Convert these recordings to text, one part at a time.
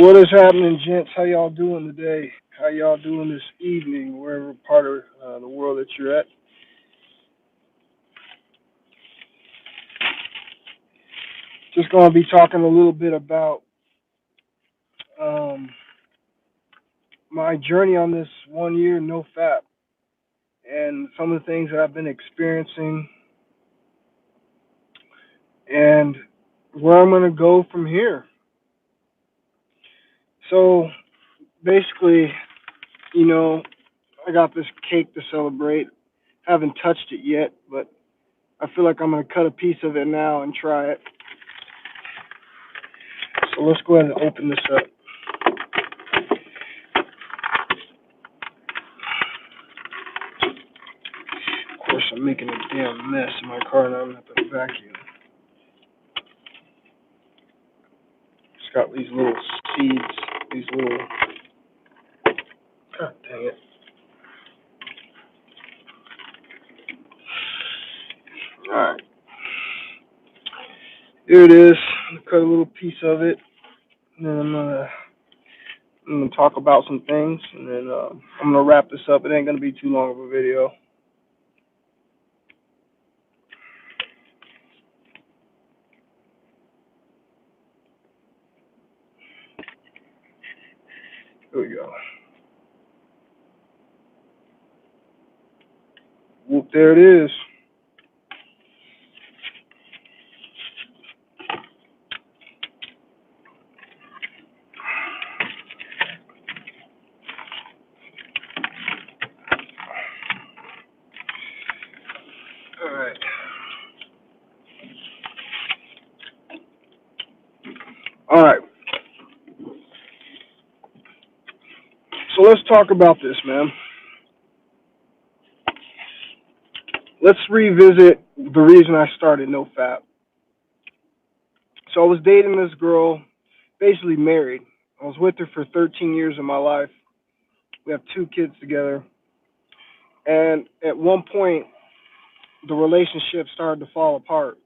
What is happening, gents? How y'all doing today? How y'all doing this evening, wherever part of the world that you're at? Just going to be talking a little bit about um, my journey on this 1 year no fap and some of the things that I've been experiencing and where I'm going to go from here. So basically, you know, I got this cake to celebrate. Haven't touched it yet, but I feel like I'm going to cut a piece of it now and try it. So let's go ahead and open this up. Of course, I'm making a damn mess in my car and I'm going to have to vacuum. It's got these little seeds, these little, god dang it. Alright, here it is. I'm going to cut a little piece of it, and then I'm gonna talk about some things, and then I'm gonna wrap this up. It ain't gonna be too long of a video. Here we go. Whoop, there it is. Alright. Alright. So let's talk about this, man. Let's revisit the reason I started no-fap. So I was dating this girl, basically married. I was with her for 13 years of my life. We have 2 kids together. And at one point, the relationship started to fall apart.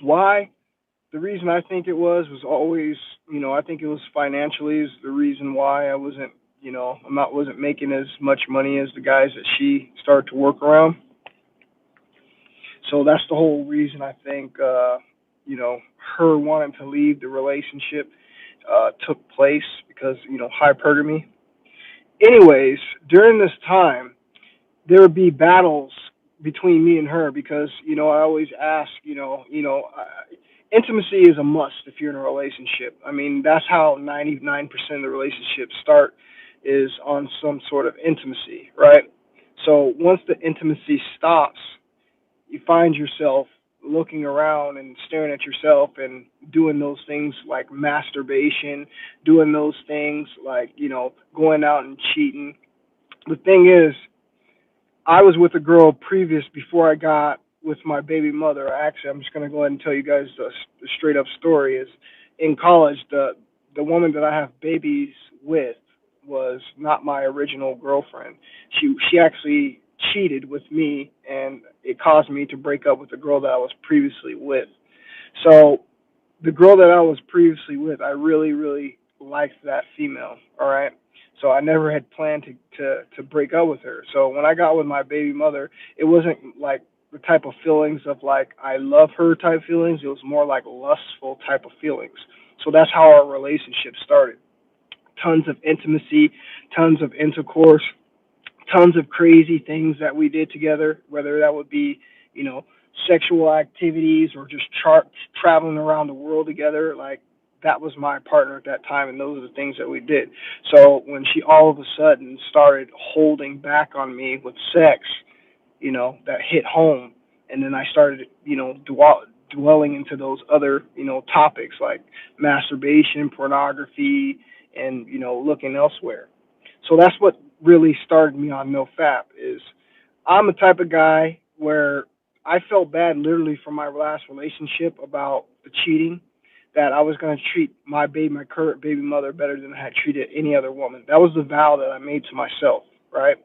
Why? The reason I think it was always, I think it was financially is the reason why I wasn't, wasn't making as much money as the guys that she started to work around. So that's the whole reason I think, her wanting to leave the relationship took place because, hypergamy. Anyways, during this time, there would be battles between me and her because, I always ask, intimacy is a must if you're in a relationship. I mean, that's how 99% of the relationships start is on some sort of intimacy, right? So once the intimacy stops, you find yourself looking around and staring at yourself and doing those things like masturbation, doing those things like, going out and cheating. The thing is, I was with a girl previous before I got with my baby mother. Actually, I'm just going to go ahead and tell you guys the straight up story is in college, the woman that I have babies with was not my original girlfriend. She actually cheated with me, and it caused me to break up with the girl that I was previously with. So the girl that I was previously with, I really, really liked that female. All right. So I never had planned to break up with her. So when I got with my baby mother, it wasn't like the type of feelings of like I love her type feelings. It was more like lustful type of feelings. So that's how our relationship started. Tons of intimacy, tons of intercourse, tons of crazy things that we did together, whether that would be, sexual activities or just traveling around the world together. Like, that was my partner at that time, and those are the things that we did. So when she all of a sudden started holding back on me with sex, that hit home, and then I started, dwelling into those other, topics like masturbation, pornography, and, looking elsewhere. So that's what really started me on no-fap is I'm the type of guy where I felt bad literally from my last relationship about the cheating that I was going to treat my current baby mother better than I had treated any other woman. That was the vow that I made to myself, right?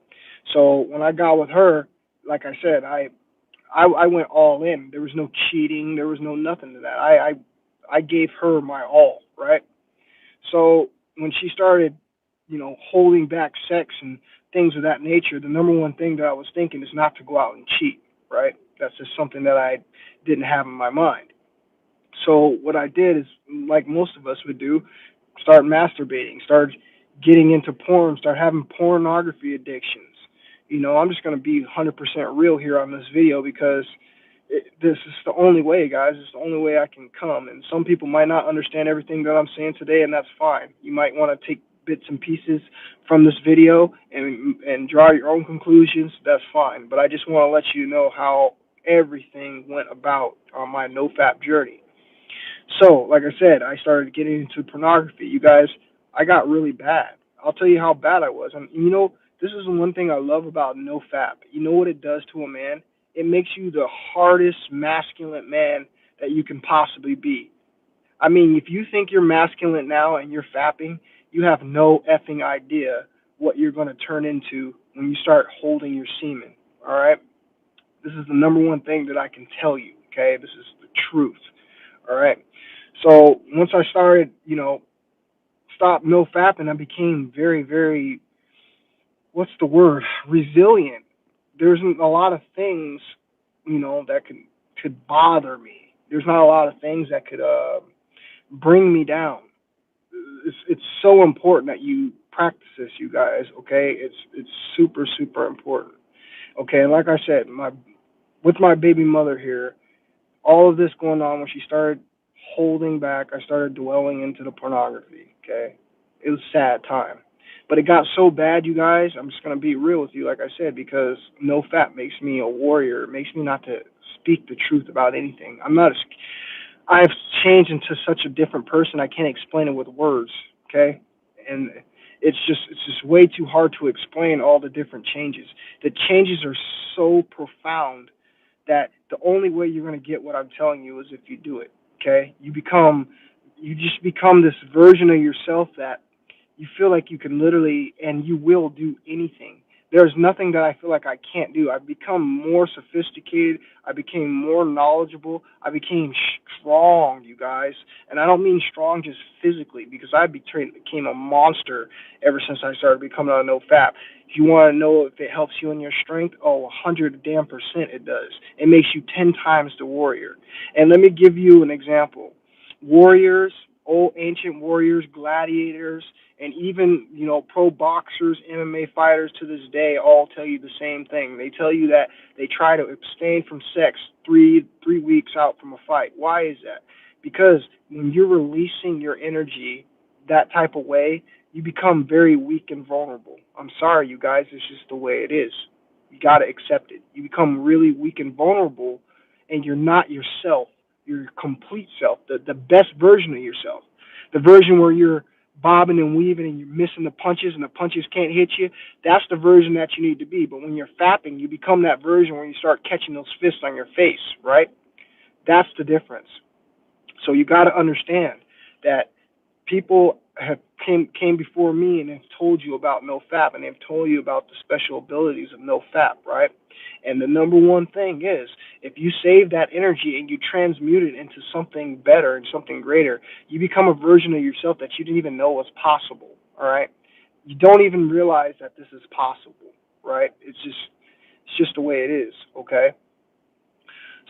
So when I got with her, like I said, I went all in. There was no cheating. There was no nothing to that. I gave her my all, right? So when she started, holding back sex and things of that nature, the number one thing that I was thinking is not to go out and cheat, right? That's just something that I didn't have in my mind. So what I did is, like most of us would do, start masturbating, start getting into porn, start having pornography addictions. I'm just going to be 100% real here on this video because this is the only way, guys. It's the only way I can come. And some people might not understand everything that I'm saying today, and that's fine. You might want to take bits and pieces from this video and draw your own conclusions. That's fine. But I just want to let you know how everything went about on my no-fap journey. So, like I said, I started getting into pornography. You guys, I got really bad. I'll tell you how bad I was. And this is the one thing I love about no-fap. You know what it does to a man? It makes you the hardest masculine man that you can possibly be. I mean, if you think you're masculine now and you're fapping, you have no effing idea what you're going to turn into when you start holding your semen. All right? This is the number one thing that I can tell you, okay? This is the truth. All right? So once I started, stop no fapping, I became very, very, what's the word? Resilient. There's a lot of things, that could bother me. There's not a lot of things that could bring me down. It's so important that you practice this, you guys. Okay, it's super super important. Okay, and like I said, with my baby mother here, all of this going on when she started holding back, I started dwelling into the pornography. Okay, it was a sad time, but it got so bad, you guys. I'm just gonna be real with you, like I said, because no fap makes me a warrior. It makes me not to speak the truth about anything. I've changed into such a different person. I can't explain it with words. Okay, and it's just way too hard to explain all the different changes. The changes are so profound that the only way you're going to get what I'm telling you is if you do it. Okay, you just become this version of yourself that you feel like you can literally and you will do anything. There's nothing that I feel like I can't do. I've become more sophisticated. I became more knowledgeable. I became strong, you guys. And I don't mean strong just physically, because I became a monster ever since I started becoming on no fap. If you want to know if it helps you in your strength, 100% it does. It makes you 10 times the warrior. And let me give you an example. Warriors, old ancient warriors, gladiators, and even, pro boxers, MMA fighters to this day all tell you the same thing. They tell you that they try to abstain from sex three weeks out from a fight. Why is that? Because when you're releasing your energy that type of way, you become very weak and vulnerable. I'm sorry, you guys, it's just the way it is. You got to accept it. You become really weak and vulnerable, and you're not yourself, your complete self, the best version of yourself, the version where you're bobbing and weaving and you're missing the punches and the punches can't hit you. That's the version that you need to be. But when you're fapping, you become that version where you start catching those fists on your face, right? That's the difference. So you got to understand that people have came before me and have told you about no fap, and they've told you about the special abilities of no fap, right? And the number one thing is, if you save that energy and you transmute it into something better and something greater, you become a version of yourself that you didn't even know was possible. All right, you don't even realize that this is possible, right? It's just the way it is. Okay.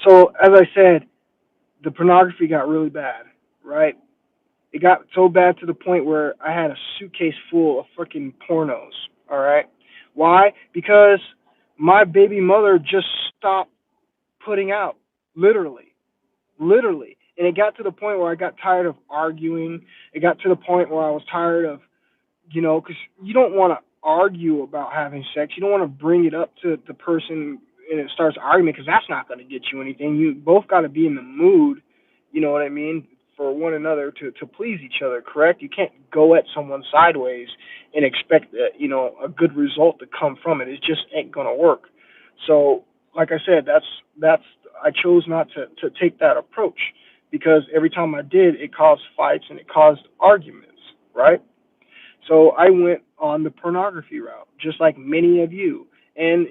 So as I said, the pornography got really bad, right? It got so bad to the point where I had a suitcase full of freaking pornos. All right. Why? Because my baby mother just stopped putting out, literally, literally. And it got to the point where I got tired of arguing. It got to the point where I was tired of, because you don't want to argue about having sex. You don't want to bring it up to the person and it starts arguing, because that's not going to get you anything. You both got to be in the mood, you know what I mean, for one another to please each other, correct? You can't go at someone sideways and expect a good result to come from it. It just ain't going to work. So, like I said, that's I chose not to take that approach, because every time I did, it caused fights and it caused arguments, right? So I went on the pornography route, just like many of you. And,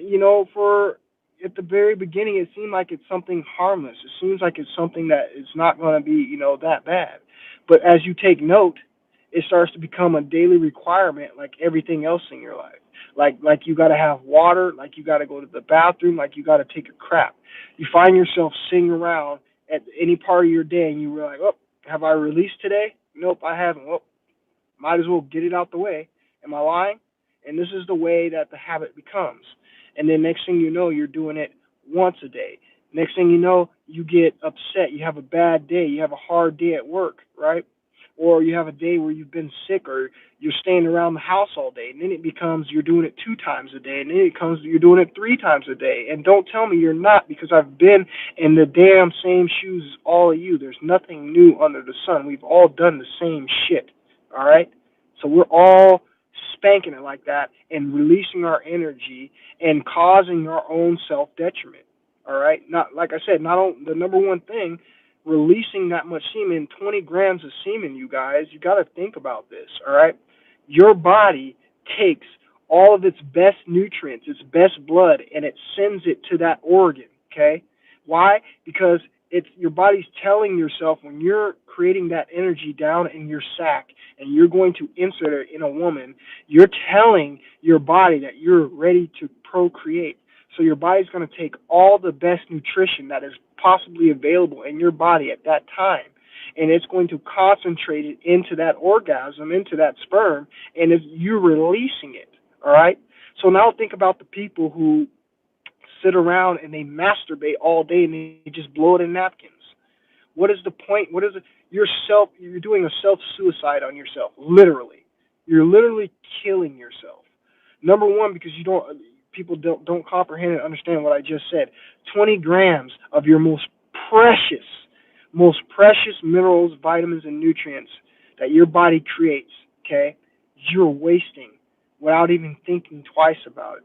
for at the very beginning, it seemed like it's something harmless. It seems like it's something that is not going to be, that bad. But as you take note, it starts to become a daily requirement like everything else in your life. Like you got to have water, like you got to go to the bathroom, like you got to take a crap. You find yourself sitting around at any part of your day and you were like, "Oh, have I released today? Nope, I haven't. Well, might as well get it out the way." Am I lying? And this is the way that the habit becomes. And then next thing you know, you're doing it once a day. Next thing you know, you get upset. You have a bad day. You have a hard day at work, right? Or you have a day where you've been sick or you're staying around the house all day. And then it becomes you're doing it 2 times a day. And then it comes you're doing it 3 times a day. And don't tell me you're not, because I've been in the damn same shoes as all of you. There's nothing new under the sun. We've all done the same shit. All right? So we're all spanking it like that and releasing our energy and causing our own self detriment. All right. Not like I said, not on, the number one thing, releasing that much semen, 20 grams of semen, you guys, you got to think about this. All right. Your body takes all of its best nutrients, its best blood, and it sends it to that organ. Okay. Why? Because it's your body's telling yourself when you're creating that energy down in your sac and you're going to insert it in a woman, you're telling your body that you're ready to procreate. So your body's going to take all the best nutrition that is possibly available in your body at that time, and it's going to concentrate it into that orgasm, into that sperm, and if you're releasing it, all right? So now think about the people who sit around and they masturbate all day and they just blow it in napkins. What is the point? What is it? You're doing a self-suicide on yourself, literally. You're literally killing yourself. Number one, because people don't comprehend and understand what I just said. 20 grams of your precious, most precious minerals, vitamins, and nutrients that your body creates, okay, you're wasting without even thinking twice about it.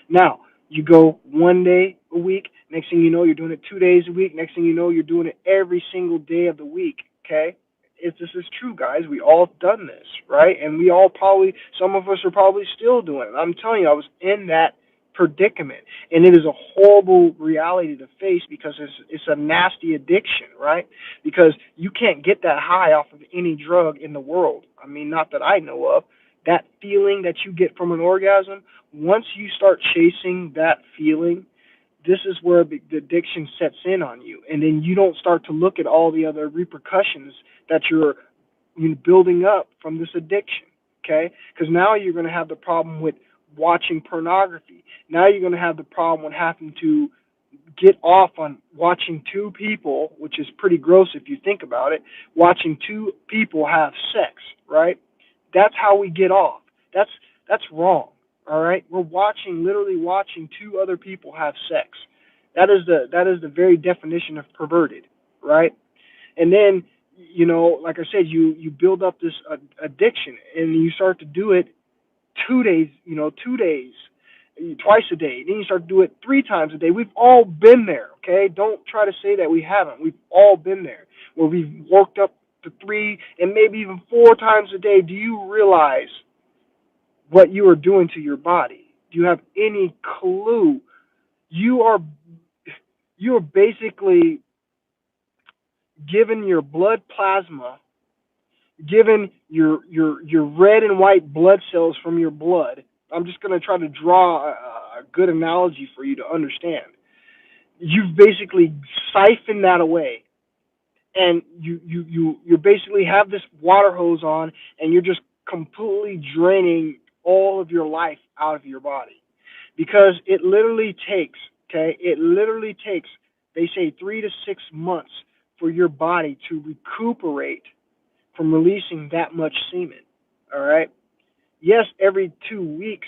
Now, you go 1 day a week. Next thing you know, you're doing it 2 days a week. Next thing you know, you're doing it every single day of the week, okay? This is true, guys. We all done this, right? And we all probably, some of us are probably still doing it. I'm telling you, I was in that predicament, and it is a horrible reality to face because it's a nasty addiction, right? Because you can't get that high off of any drug in the world. I mean, not that I know of. That feeling that you get from an orgasm, once you start chasing that feeling, this is where the addiction sets in on you, and then you don't start to look at all the other repercussions that you're building up from this addiction, okay? Because now you're going to have the problem with watching pornography. Now you're going to have the problem with having to get off on watching two people, which is pretty gross if you think about it, watching two people have sex, right? That's how we get off. That's wrong. All right, we're literally watching two other people have sex. That is the very definition of perverted, right? And then, like I said, you build up this addiction, and you start to do it 2 days, 2 days, twice a day. Then you start to do it 3 times a day. We've all been there, okay? Don't try to say that we haven't. We've all been there, where we've worked up to 3 and maybe even 4 times a day. Do you realize what you are doing to your body? Do you have any clue? You are basically giving your blood plasma, giving your red and white blood cells from your blood. I'm just going to try to draw a good analogy for you to understand. You've basically siphoned that away, and you basically have this water hose on, and you're just completely draining all of your life out of your body, because it literally takes, they say 3 to 6 months for your body to recuperate from releasing that much semen. All right. Yes, every 2 weeks,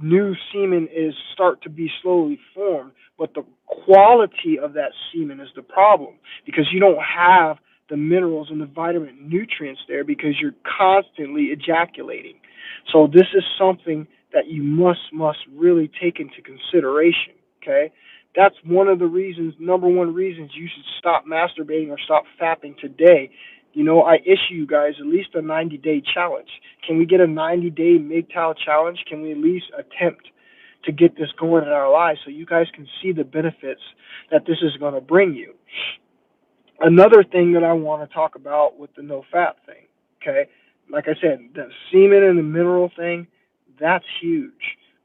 new semen start to be slowly formed, but the quality of that semen is the problem, because you don't have the minerals and the vitamin nutrients there because you're constantly ejaculating. So this is something that you must really take into consideration, okay? That's number one reasons you should stop masturbating or stop fapping today. I issue you guys at least a 90-day challenge. Can we get a 90-day MGTOW challenge? Can we at least attempt to get this going in our lives so you guys can see the benefits that this is going to bring you? Another thing that I want to talk about with the no-fap thing, okay? like I said, the semen and the mineral thing, that's huge.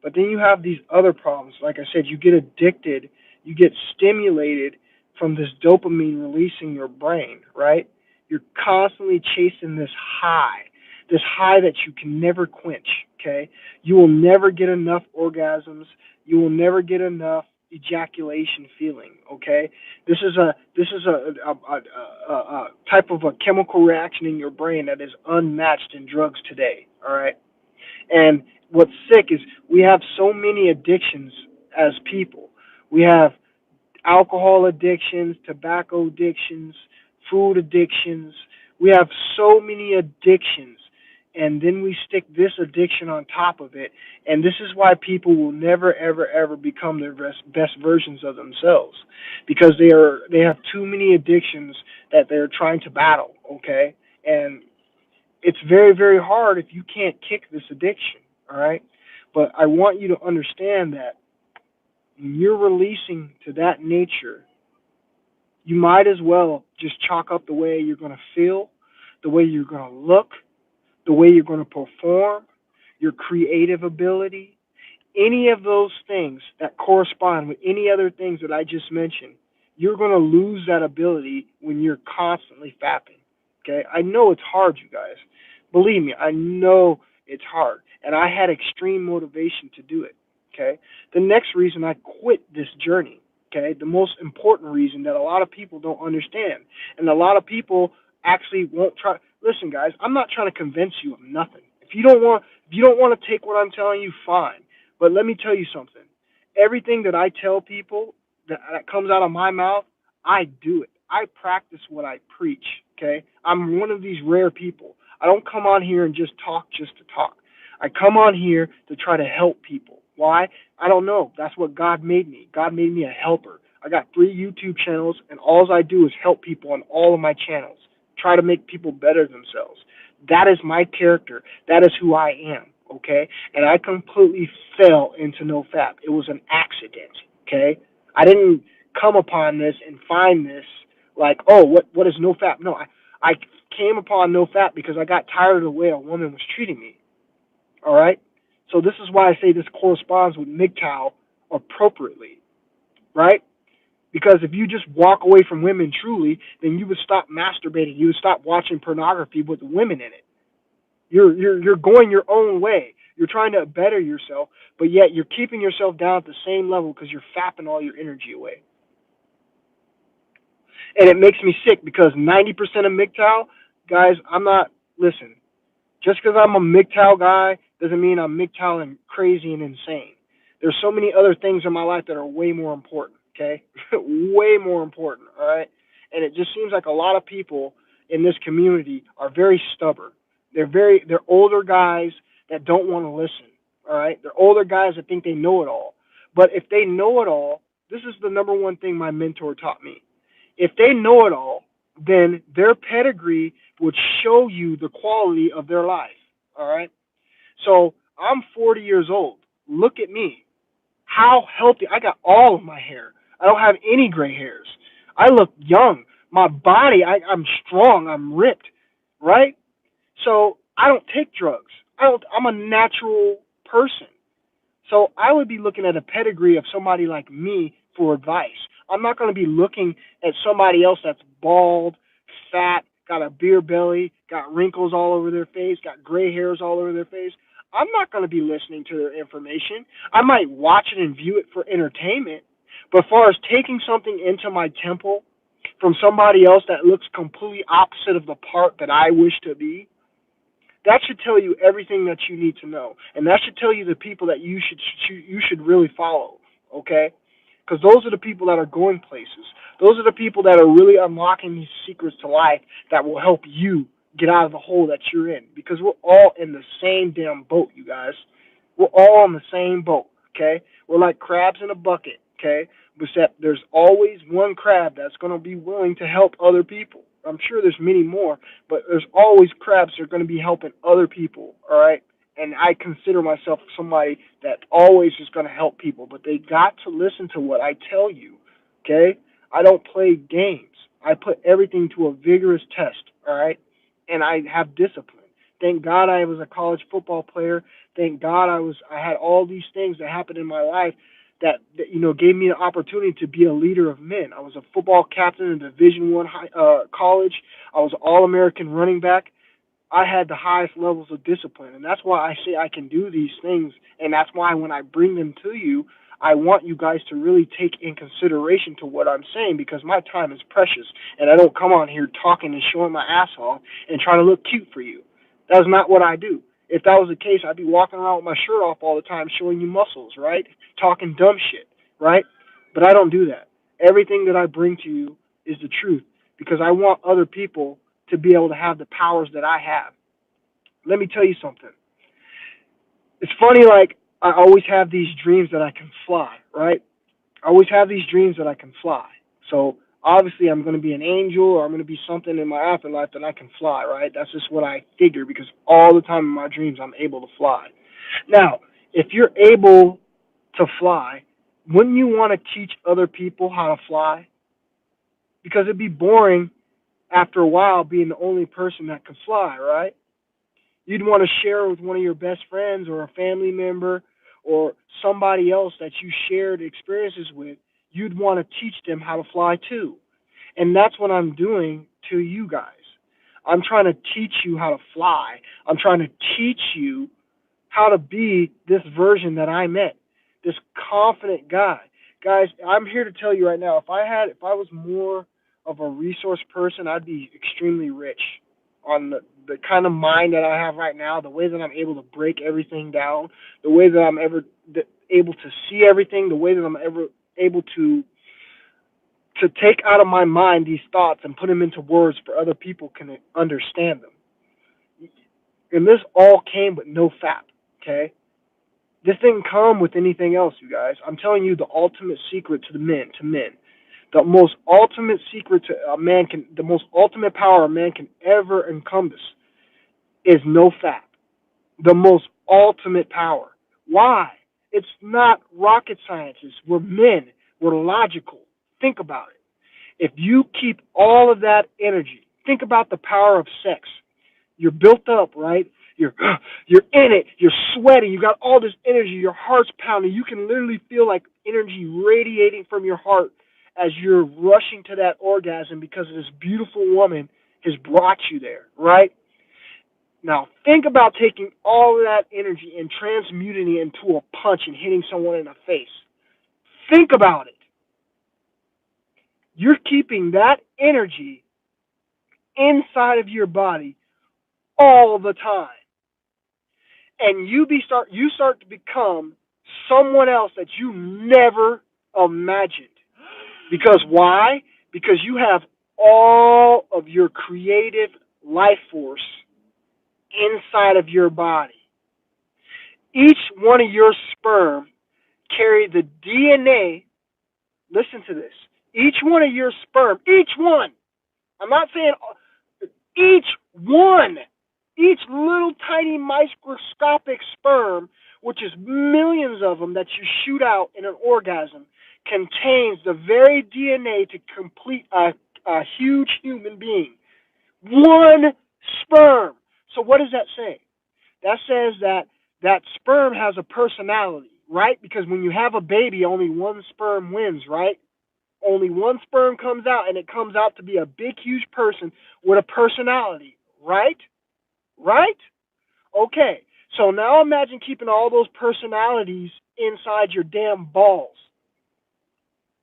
But then you have these other problems. Like I said, you get addicted, you get stimulated from this dopamine releasing your brain, right? You're constantly chasing this high that you can never quench, okay? You will never get enough orgasms. You will never get enough ejaculation feeling, okay? This is a type of a chemical reaction in your brain that is unmatched in drugs today. All right, and what's sick is we have so many addictions as people. We have alcohol addictions, tobacco addictions, food addictions. We have so many addictions, and then we stick this addiction on top of it. And this is why people will never, ever, ever become their best versions of themselves, because they have too many addictions that they're trying to battle. Okay, and it's very, very hard if you can't kick this addiction. All right, but I want you to understand that when you're releasing to that nature, you might as well just chalk up the way you're going to feel, the way you're going to look, the way you're going to perform, your creative ability, any of those things that correspond with any other things that I just mentioned. You're going to lose that ability when you're constantly fapping. Okay? I know it's hard, you guys. Believe me, I know it's hard. And I had extreme motivation to do it. Okay? The next reason I quit this journey, okay, the most important reason that a lot of people don't understand, and a lot of people actually won't try. Listen, guys, I'm not trying to convince you of nothing. If you don't want to take what I'm telling you, fine. But let me tell you something. Everything that I tell people that comes out of my mouth, I do it. I practice what I preach. Okay, I'm one of these rare people. I don't come on here and just to talk. I come on here to try to help people. Why? I don't know. That's what God made me. God made me a helper. I got 3 YouTube channels, and all I do is help people on all of my channels. Try to make people better themselves. That is my character. That is who I am. Okay? And I completely fell into no-fap. It was an accident. Okay? I didn't come upon this and find this like, oh, what is no-fap? No, I came upon no-fap because I got tired of the way a woman was treating me. All right? So this is why I say this corresponds with MGTOW appropriately, right? Because if you just walk away from women truly, then you would stop masturbating. You would stop watching pornography with women in it. You're going your own way. You're trying to better yourself, but yet you're keeping yourself down at the same level because you're fapping all your energy away. And it makes me sick because 90% of MGTOW, guys, listen, just because I'm a MGTOW guy doesn't mean I'm MGTOW and crazy and insane. There's so many other things in my life that are way more important, okay? Way more important, all right? And it just seems like a lot of people in this community are very stubborn. They're older guys that don't want to listen, all right? They're older guys that think they know it all. But if they know it all, this is the number one thing my mentor taught me. If they know it all, then their pedigree would show you the quality of their life. All right. So I'm 40 years old. Look at me. How healthy. I got all of my hair. I don't have any gray hairs. I look young. My body, I'm strong. I'm ripped. Right? So I don't take drugs. I'm a natural person. So I would be looking at a pedigree of somebody like me for advice. I'm not going to be looking at somebody else that's bald, fat, got a beer belly, got wrinkles all over their face, got gray hairs all over their face. I'm not going to be listening to their information. I might watch it and view it for entertainment. But as far as taking something into my temple from somebody else that looks completely opposite of the part that I wish to be, that should tell you everything that you need to know, and that should tell you the people that you should really follow. Okay, because those are the people that are going places. Those are the people that are really unlocking these secrets to life that will help you get out of the hole that you're in. Because we're all in the same damn boat, you guys. We're all in the same boat. Okay, we're like crabs in a bucket. Okay, except there's always one crab that's going to be willing to help other people. I'm sure there's many more, but there's always crabs that are going to be helping other people, all right? And I consider myself somebody that always is going to help people, but they got to listen to what I tell you, okay? I don't play games. I put everything to a vigorous test, all right? And I have discipline. Thank God I was a college football player. Thank God I had all these things that happened in my life that gave me the opportunity to be a leader of men. I was a football captain in Division I college. I was an All-American running back. I had the highest levels of discipline, and that's why I say I can do these things, and that's why when I bring them to you, I want you guys to really take in consideration to what I'm saying, because my time is precious, and I don't come on here talking and showing my ass off and trying to look cute for you. That's not what I do. If that was the case, I'd be walking around with my shirt off all the time showing you muscles, right? Talking dumb shit, right? But I don't do that. Everything that I bring to you is the truth, because I want other people to be able to have the powers that I have. Let me tell you something. It's funny, like, I always have these dreams that I can fly, right? I always have these dreams that I can fly. So obviously I'm going to be an angel, or I'm going to be something in my afterlife that I can fly, right? That's just what I figure, because all the time in my dreams I'm able to fly. Now, if you're able to fly, wouldn't you want to teach other people how to fly? Because it'd be boring after a while being the only person that can fly, right? You'd want to share with one of your best friends or a family member or somebody else that you shared experiences with. You'd want to teach them how to fly too. And that's what I'm doing to you guys. I'm trying to teach you how to fly. I'm trying to teach you how to be this version that I met, this confident guy. Guys, I'm here to tell you right now, if I was more of a resource person, I'd be extremely rich. On the kind of mind that I have right now, the way that I'm able to break everything down, the way that I'm able to see everything, the way that I'm ever able to take out of my mind these thoughts and put them into words for other people can understand them. And this all came with no FAP, okay? This didn't come with anything else, you guys. I'm telling you the ultimate secret to men. The most ultimate secret to a man the most ultimate power a man can ever encompass is no FAP. The most ultimate power. Why? It's not rocket sciences. We're men. We're logical. Think about it. If you keep all of that energy, think about the power of sex. You're built up, right? You're in it. You're sweating. You got all this energy. Your heart's pounding. You can literally feel like energy radiating from your heart as you're rushing to that orgasm because this beautiful woman has brought you there, right? Now, think about taking all of that energy and transmuting it into a punch and hitting someone in the face. Think about it. You're keeping that energy inside of your body all the time. And you start to become someone else that you never imagined. Because why? Because you have all of your creative life force inside of your body. Each one of your sperm carry the DNA. Listen to this. Each one of your sperm, each one. I'm not saying each one. Each little tiny microscopic sperm, which is millions of them that you shoot out in an orgasm, contains the very DNA to complete a huge human being. One sperm. So what does that say? That says that sperm has a personality, right? Because when you have a baby, only one sperm wins, right? Only one sperm comes out, and it comes out to be a big, huge person with a personality, right? Right? Okay. So now imagine keeping all those personalities inside your damn balls.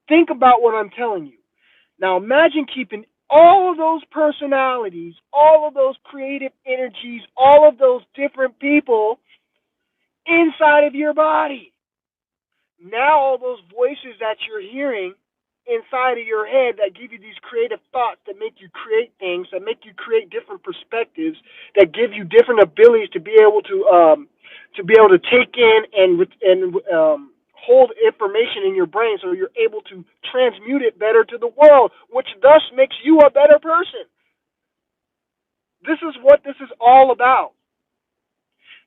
Think about what I'm telling you. Now imagine keeping all of those personalities, all of those creative energies, all of those different people inside of your body. Now all those voices that you're hearing inside of your head that give you these creative thoughts that make you create things, that make you create different perspectives, that give you different abilities to be able to take in and hold information in your brain, so you're able to transmute it better to the world, which thus makes you a better person. This is what this is all about.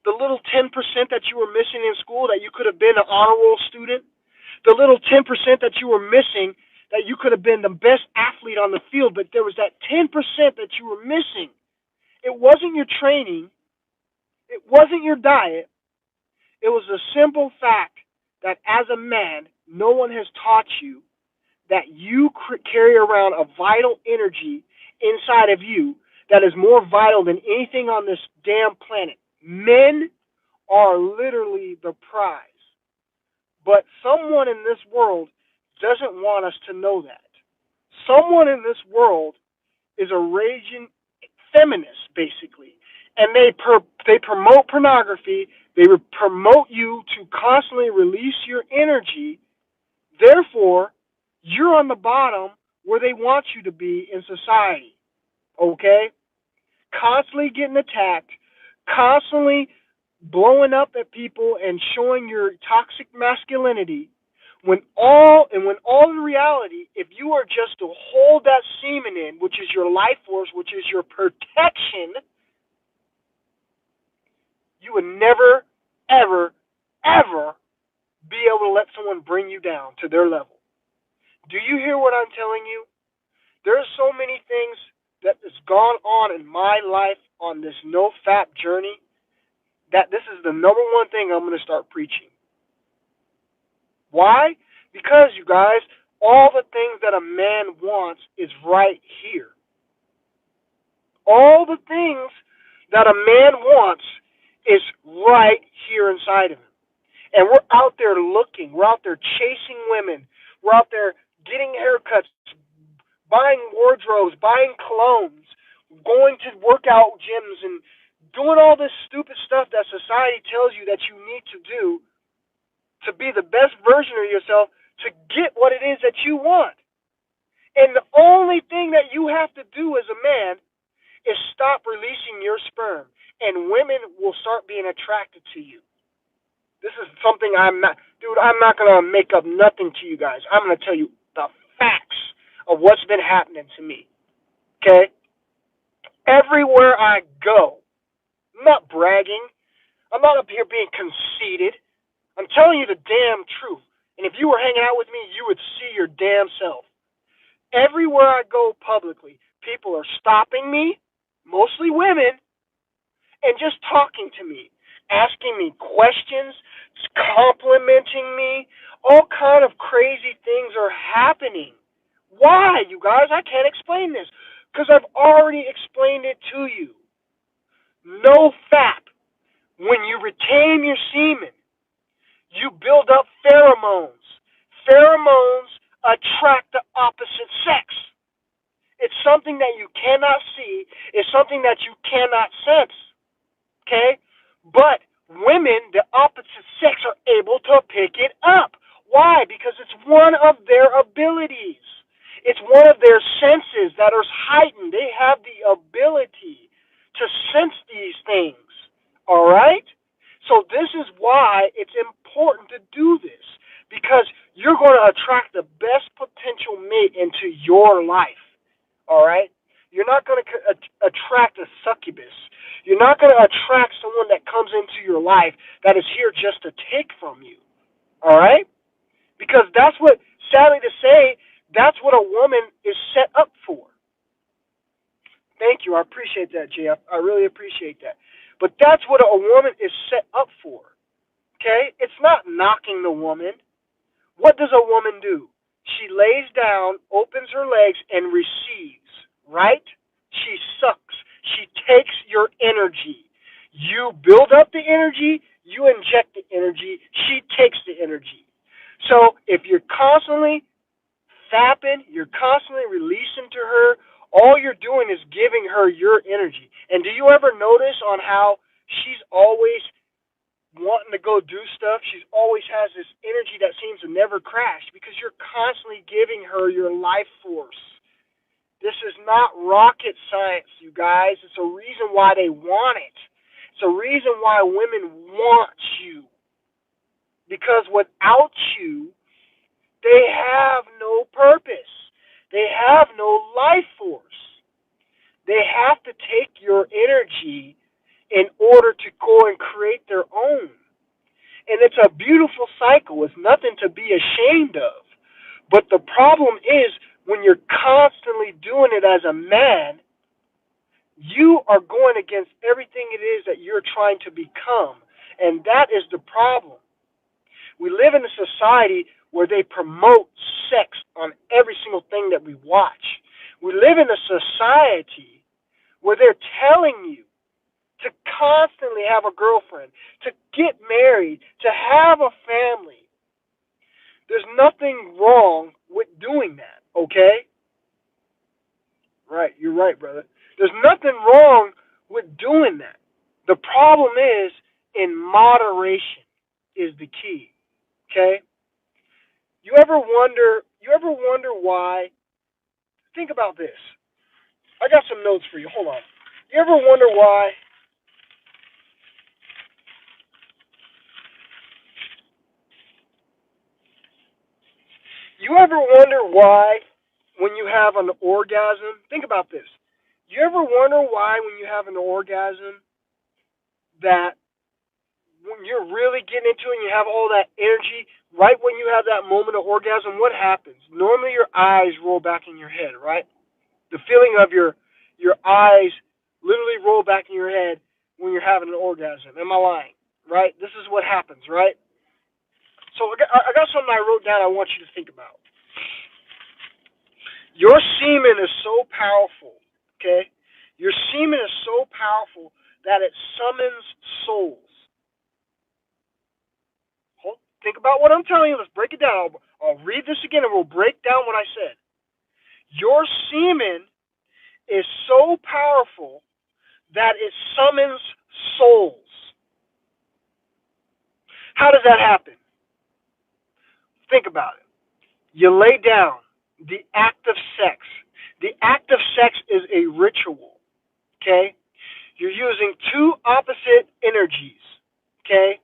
The little 10% that you were missing in school that you could have been an honor roll student, the little 10% that you were missing that you could have been the best athlete on the field, but there was that 10% that you were missing. It wasn't your training. It wasn't your diet. It was a simple fact that as a man, no one has taught you that you carry around a vital energy inside of you that is more vital than anything on this damn planet. Men are literally the prize. But someone in this world doesn't want us to know that. Someone in this world is a raging feminist, basically, and they promote pornography. They promote you to constantly release your energy. Therefore, you're on the bottom where they want you to be in society. Okay, constantly getting attacked, constantly blowing up at people and showing your toxic masculinity. When all in reality, if you are just to hold that semen in, which is your life force, which is your protection, you would never, ever, ever be able to let someone bring you down to their level. Do you hear what I'm telling you? There's so many things that has gone on in my life on this no-fap journey that this is the number one thing I'm going to start preaching. Why? Because, you guys, all the things that a man wants is right here. All the things that a man wants is right here inside of him. And we're out there looking. We're out there chasing women. We're out there getting haircuts, buying wardrobes, buying colognes, going to workout gyms, and doing all this stupid stuff that society tells you that you need to do to be the best version of yourself to get what it is that you want. And the only thing that you have to do as a man is stop releasing your sperm, and women will start being attracted to you. This is something I'm not going to make up nothing to you guys. I'm going to tell you the facts of what's been happening to me. Okay? Everywhere I go, I'm not bragging. I'm not up here being conceited. I'm telling you the damn truth. And if you were hanging out with me, you would see your damn self. Everywhere I go publicly, people are stopping me, mostly women, and just talking to me, asking me questions, complimenting me. All kind of crazy things are happening. Why, you guys? I can't explain this because I've already explained it to you. No fap. When you retain your semen, you build up pheromones. Pheromones attract the opposite sex. It's something that you cannot see. It's something that you cannot sense. Okay? But women, the opposite sex, are able to pick it up. Why? Because it's one of their abilities. It's one of their senses that are heightened. They have the ability to sense these things. All right? So this is why it's important to do this, because you're going to attract the best potential mate into your life. All right? You're not going to attract a succubus. You're not going to attract someone that comes into your life that is here just to take from you. All right? Because that's what, sadly to say, that's what a woman is set up for. Thank you. I appreciate that, Jeff. I really appreciate that. But that's what a woman is set up for. Okay? It's not knocking the woman. What does a woman do? She lays down, opens her legs, and receives, right? She sucks. She takes your energy. You build up the energy, you inject the energy, she takes the energy. So if you're constantly fapping, you're constantly releasing to her, all you're doing is giving her your energy. And do you ever notice on how she's always wanting to go do stuff? She always has this energy that seems to never crash because you're constantly giving her your life force. This is not rocket science, you guys. It's a reason why they want it. It's a reason why women want you. Because without you, they have no purpose. They have no life force. They have to take your energy in order to go and create their own. And it's a beautiful cycle. It's nothing to be ashamed of. But the problem is when you're constantly doing it as a man, You are going against everything it is that you're trying to become. And that is the problem. We live in a society where they promote sex on every single thing that we watch. We live in a society where they're telling you to constantly have a girlfriend, to get married, to have a family. There's nothing wrong with doing that, okay? Right, you're right, brother. There's nothing wrong with doing that. The problem is in moderation is the key, okay? You ever wonder why? Think about this. I got some notes for you. Hold on. You ever wonder why You ever wonder why when you have an orgasm, think about this. You ever wonder why when you have an orgasm that when you're really getting into it and you have all that energy, right when you have that moment of orgasm, what happens? Normally your eyes roll back in your head, right? The feeling of your eyes literally roll back in your head when you're having an orgasm. Am I lying? Right? This is what happens, right? So I got something I wrote down I want you to think about. Your semen is so powerful, okay? Your semen is so powerful that it summons souls. Think about what I'm telling you. Let's break it down. I'll read this again and we'll break down what I said. Your semen is so powerful that it summons souls. How does that happen? Think about it. You lay down. The act of sex. The act of sex is a ritual, okay? You're using two opposite energies, okay?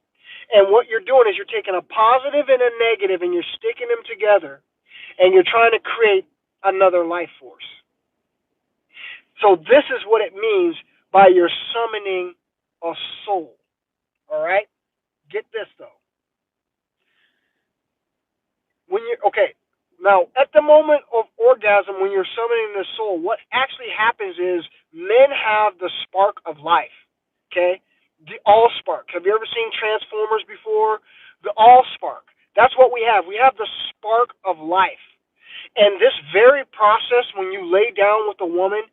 And what you're doing is you're taking a positive and a negative and you're sticking them together and you're trying to create another life force. So this is what it means by your summoning a soul. All right? Get this though. When you okay, now at the moment of orgasm when you're summoning the soul, what actually happens is men have the spark of life. Okay? The all spark. Have you ever seen Transformers before? The all spark. That's what we have. We have the spark of life. And this very process, when you lay down with a woman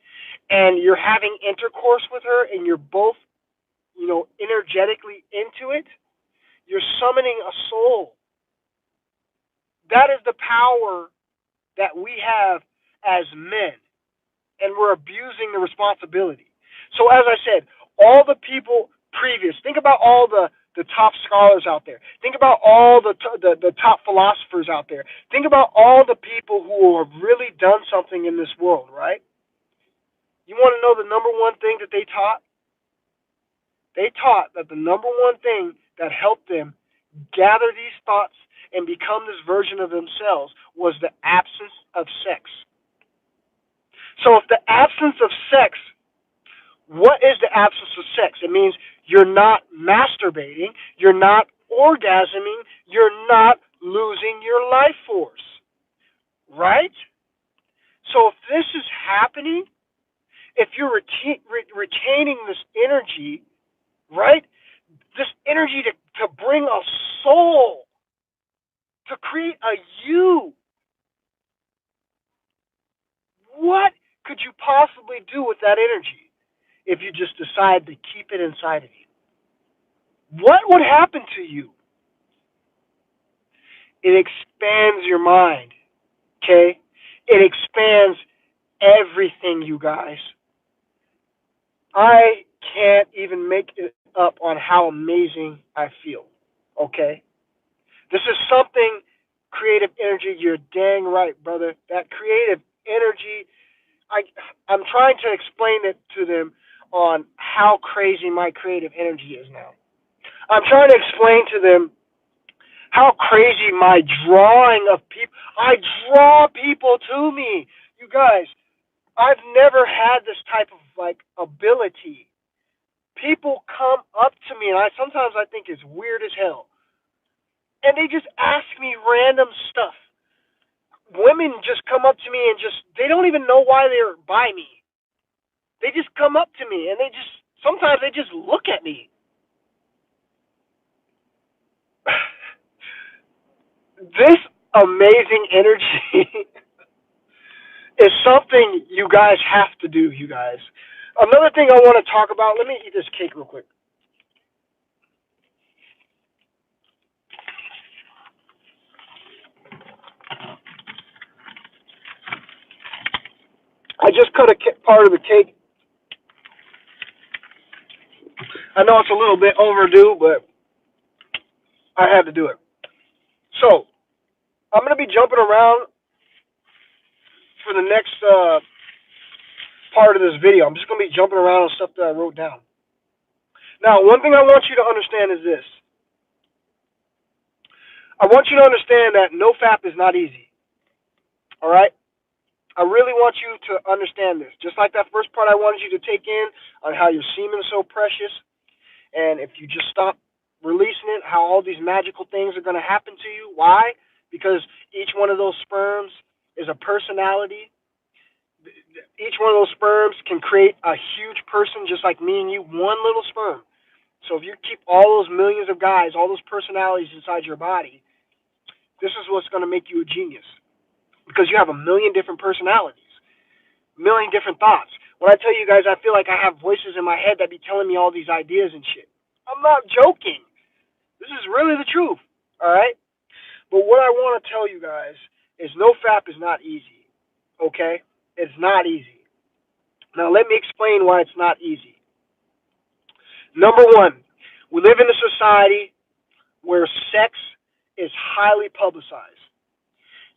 and you're having intercourse with her and you're both, energetically into it, you're summoning a soul. That is the power that we have as men, and we're abusing the responsibility. So, as I said, all the people previous, think about all the top scholars out there. Think about all the top philosophers out there. Think about all the people who have really done something in this world, right? You want to know the number one thing that they taught? They taught that the number one thing that helped them gather these thoughts and become this version of themselves was the absence of sex. So if the absence of sex, what is the absence of sex? It means you're not masturbating, you're not orgasming, you're not losing your life force. Right? So if this is happening, if you're retaining this energy, right? This energy to bring a soul, to create a you. What could you possibly do with that energy if you just decide to keep it inside of you? What would happen to you? It expands your mind, okay? It expands everything, you guys. I can't even make it up on how amazing I feel, okay? This is something, creative energy, you're dang right, brother. That creative energy, I'm trying to explain it to them on how crazy my creative energy is now. I'm trying to explain to them how crazy my drawing of people. I draw people to me. You guys, I've never had this type of ability. People come up to me, and I think it's weird as hell, and they just ask me random stuff. Women just come up to me and they don't even know why they're by me. They just come up to me and sometimes they just look at me. This amazing energy is something you guys have to do, you guys. Another thing I want to talk about, let me eat this cake real quick. I just cut a part of the cake. I know it's a little bit overdue, but I had to do it. So, I'm going to be jumping around for the next part of this video. I'm just going to be jumping around on stuff that I wrote down. Now, one thing I want you to understand is this. I want you to understand that no-fap is not easy. All right? I really want you to understand this. Just like that first part I wanted you to take in on how your semen is so precious, and if you just stop releasing it, how all these magical things are going to happen to you. Why? Because each one of those sperms is a personality. Each one of those sperms can create a huge person, just like me and you, one little sperm. So if you keep all those millions of guys, all those personalities inside your body, this is what's going to make you a genius. Because you have a million different personalities, a million different thoughts. When I tell you guys, I feel like I have voices in my head that be telling me all these ideas and shit. I'm not joking. This is really the truth. All right? But what I want to tell you guys is no-fap is not easy. Okay? It's not easy. Now, let me explain why it's not easy. Number one, we live in a society where sex is highly publicized.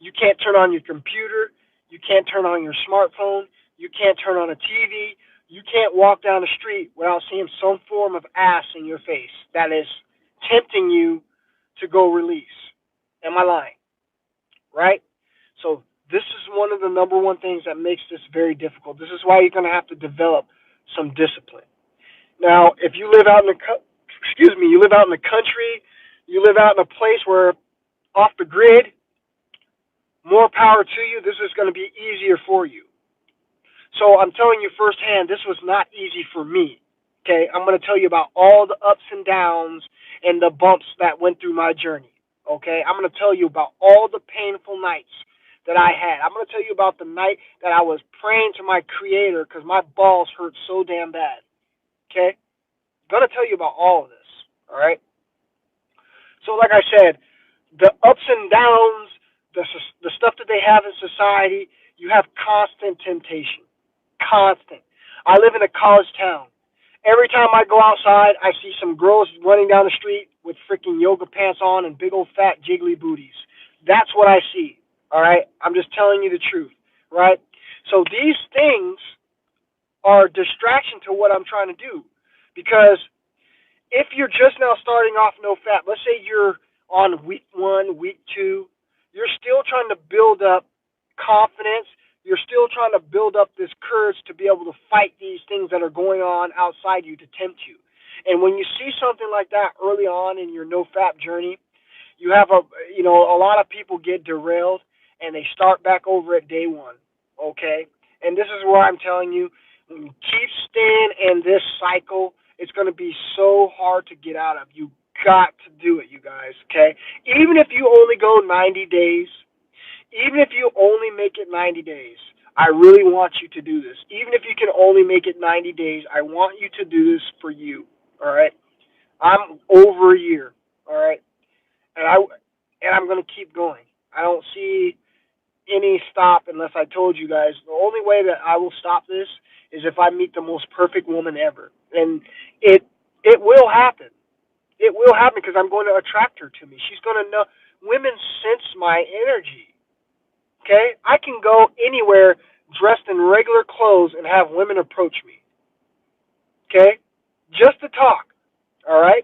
You can't turn on your computer. You can't turn on your smartphone. You can't turn on a TV. You can't walk down the street without seeing some form of ass in your face that is tempting you to go release. Am I lying? Right? So this is one of the number one things that makes this very difficult. This is why you're going to have to develop some discipline. Now, if you live out in you live out in the country, you live out in a place where off the grid, more power to you. This is going to be easier for you. So I'm telling you firsthand, this was not easy for me. Okay, I'm going to tell you about all the ups and downs and the bumps that went through my journey. Okay, I'm going to tell you about all the painful nights that I had. I'm going to tell you about the night that I was praying to my Creator because my balls hurt so damn bad. Okay, I'm going to tell you about all of this. All right. So, like I said, the ups and downs, the stuff that they have in society, you have constant temptation. Constant. I live in a college town. Every time I go outside, I see some girls running down the street with freaking yoga pants on and big old fat jiggly booties. That's what I see. All right? I'm just telling you the truth. Right? So these things are a distraction to what I'm trying to do. Because if you're just now starting off no-fap, let's say you're on week 1, week 2, you're still trying to build up confidence. You're still trying to build up this courage to be able to fight these things that are going on outside you to tempt you. And when you see something like that early on in your no-fap journey, you have a lot of people get derailed and they start back over at day 1. Okay? And this is where I'm telling you, when you keep staying in this cycle, it's going to be so hard to get out of. You got to do it, you guys, okay? Even if you only go 90 days, even if you only make it 90 days, I really want you to do this. Even if you can only make it 90 days, I want you to do this for you, all right? I'm over a year, all right? And I'm going to keep going. I don't see any stop unless I told you guys. The only way that I will stop this is if I meet the most perfect woman ever. And it will happen. It will happen because I'm going to attract her to me. She's going to know. Women sense my energy. Okay? I can go anywhere dressed in regular clothes and have women approach me. Okay? Just to talk. All right?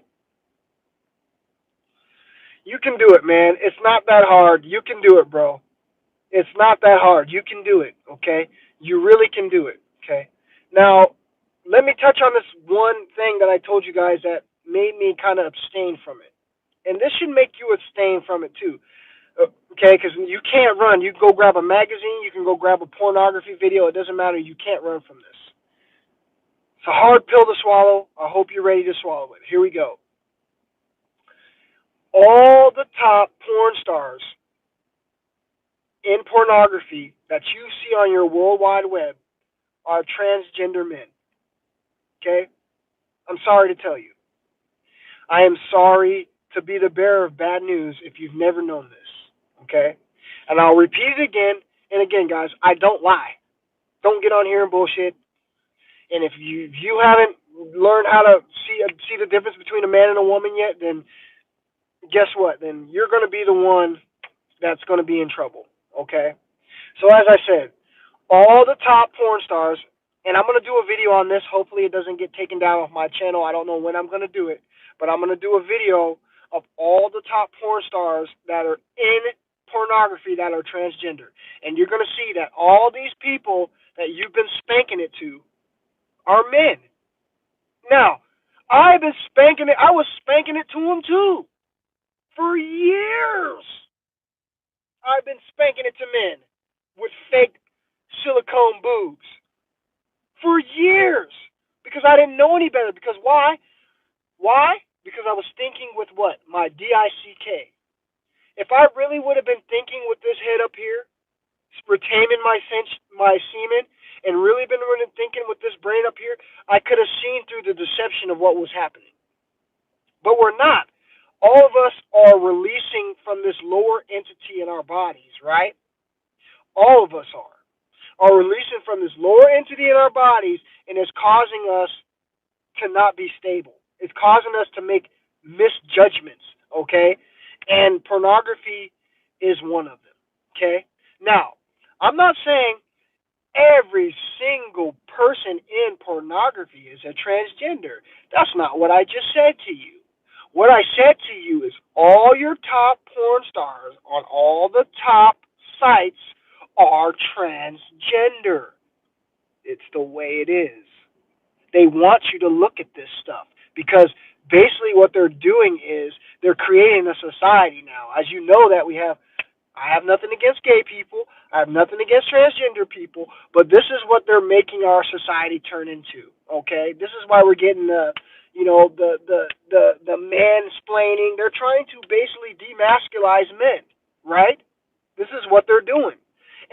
You can do it, man. It's not that hard. You can do it, bro. It's not that hard. You can do it, okay? You really can do it, okay? Now, let me touch on this one thing that I told you guys that made me kind of abstain from it. And this should make you abstain from it too, okay? Because you can't run. You can go grab a magazine. You can go grab a pornography video. It doesn't matter. You can't run from this, It's a hard pill to swallow. I hope you're ready to swallow it. Here we go. All the top porn stars in pornography that you see on your World Wide Web are transgender men. Okay? I'm sorry to tell you. I am sorry to be the bearer of bad news if you've never known this. Okay? And I'll repeat it again and again, guys. I don't lie. Don't get on here and bullshit. And if you haven't learned how to see the difference between a man and a woman yet, then guess what? Then you're going to be the one that's going to be in trouble. Okay? So as I said, all the top porn stars, and I'm going to do a video on this. Hopefully it doesn't get taken down off my channel. I don't know when I'm going to do it, but I'm going to do a video of all the top porn stars that are in pornography that are transgender. And you're going to see that all these people that you've been spanking it to are men. Now, I've been spanking it. I was spanking it to them too. For years. I've been spanking it to men with fake silicone boobs. For years. Because I didn't know any better. Because why? Why? Because I was thinking with what? My DICK. If I really would have been thinking with this head up here, retaining my semen, and really been thinking with this brain up here, I could have seen through the deception of what was happening. But we're not. All of us are releasing from this lower entity in our bodies, right? All of us are releasing from this lower entity in our bodies, and it's causing us to not be stable. It's causing us to make misjudgments, okay? And pornography is one of them, okay? Now, I'm not saying every single person in pornography is a transgender. That's not what I just said to you. What I said to you is all your top porn stars on all the top sites are transgender. It's the way it is. They want you to look at this stuff because basically what they're doing is they're creating a society now. As you know that I have nothing against gay people. I have nothing against transgender people, but this is what they're making our society turn into. Okay, this is why we're getting the mansplaining. They're trying to basically demasculize men, right? This is what they're doing,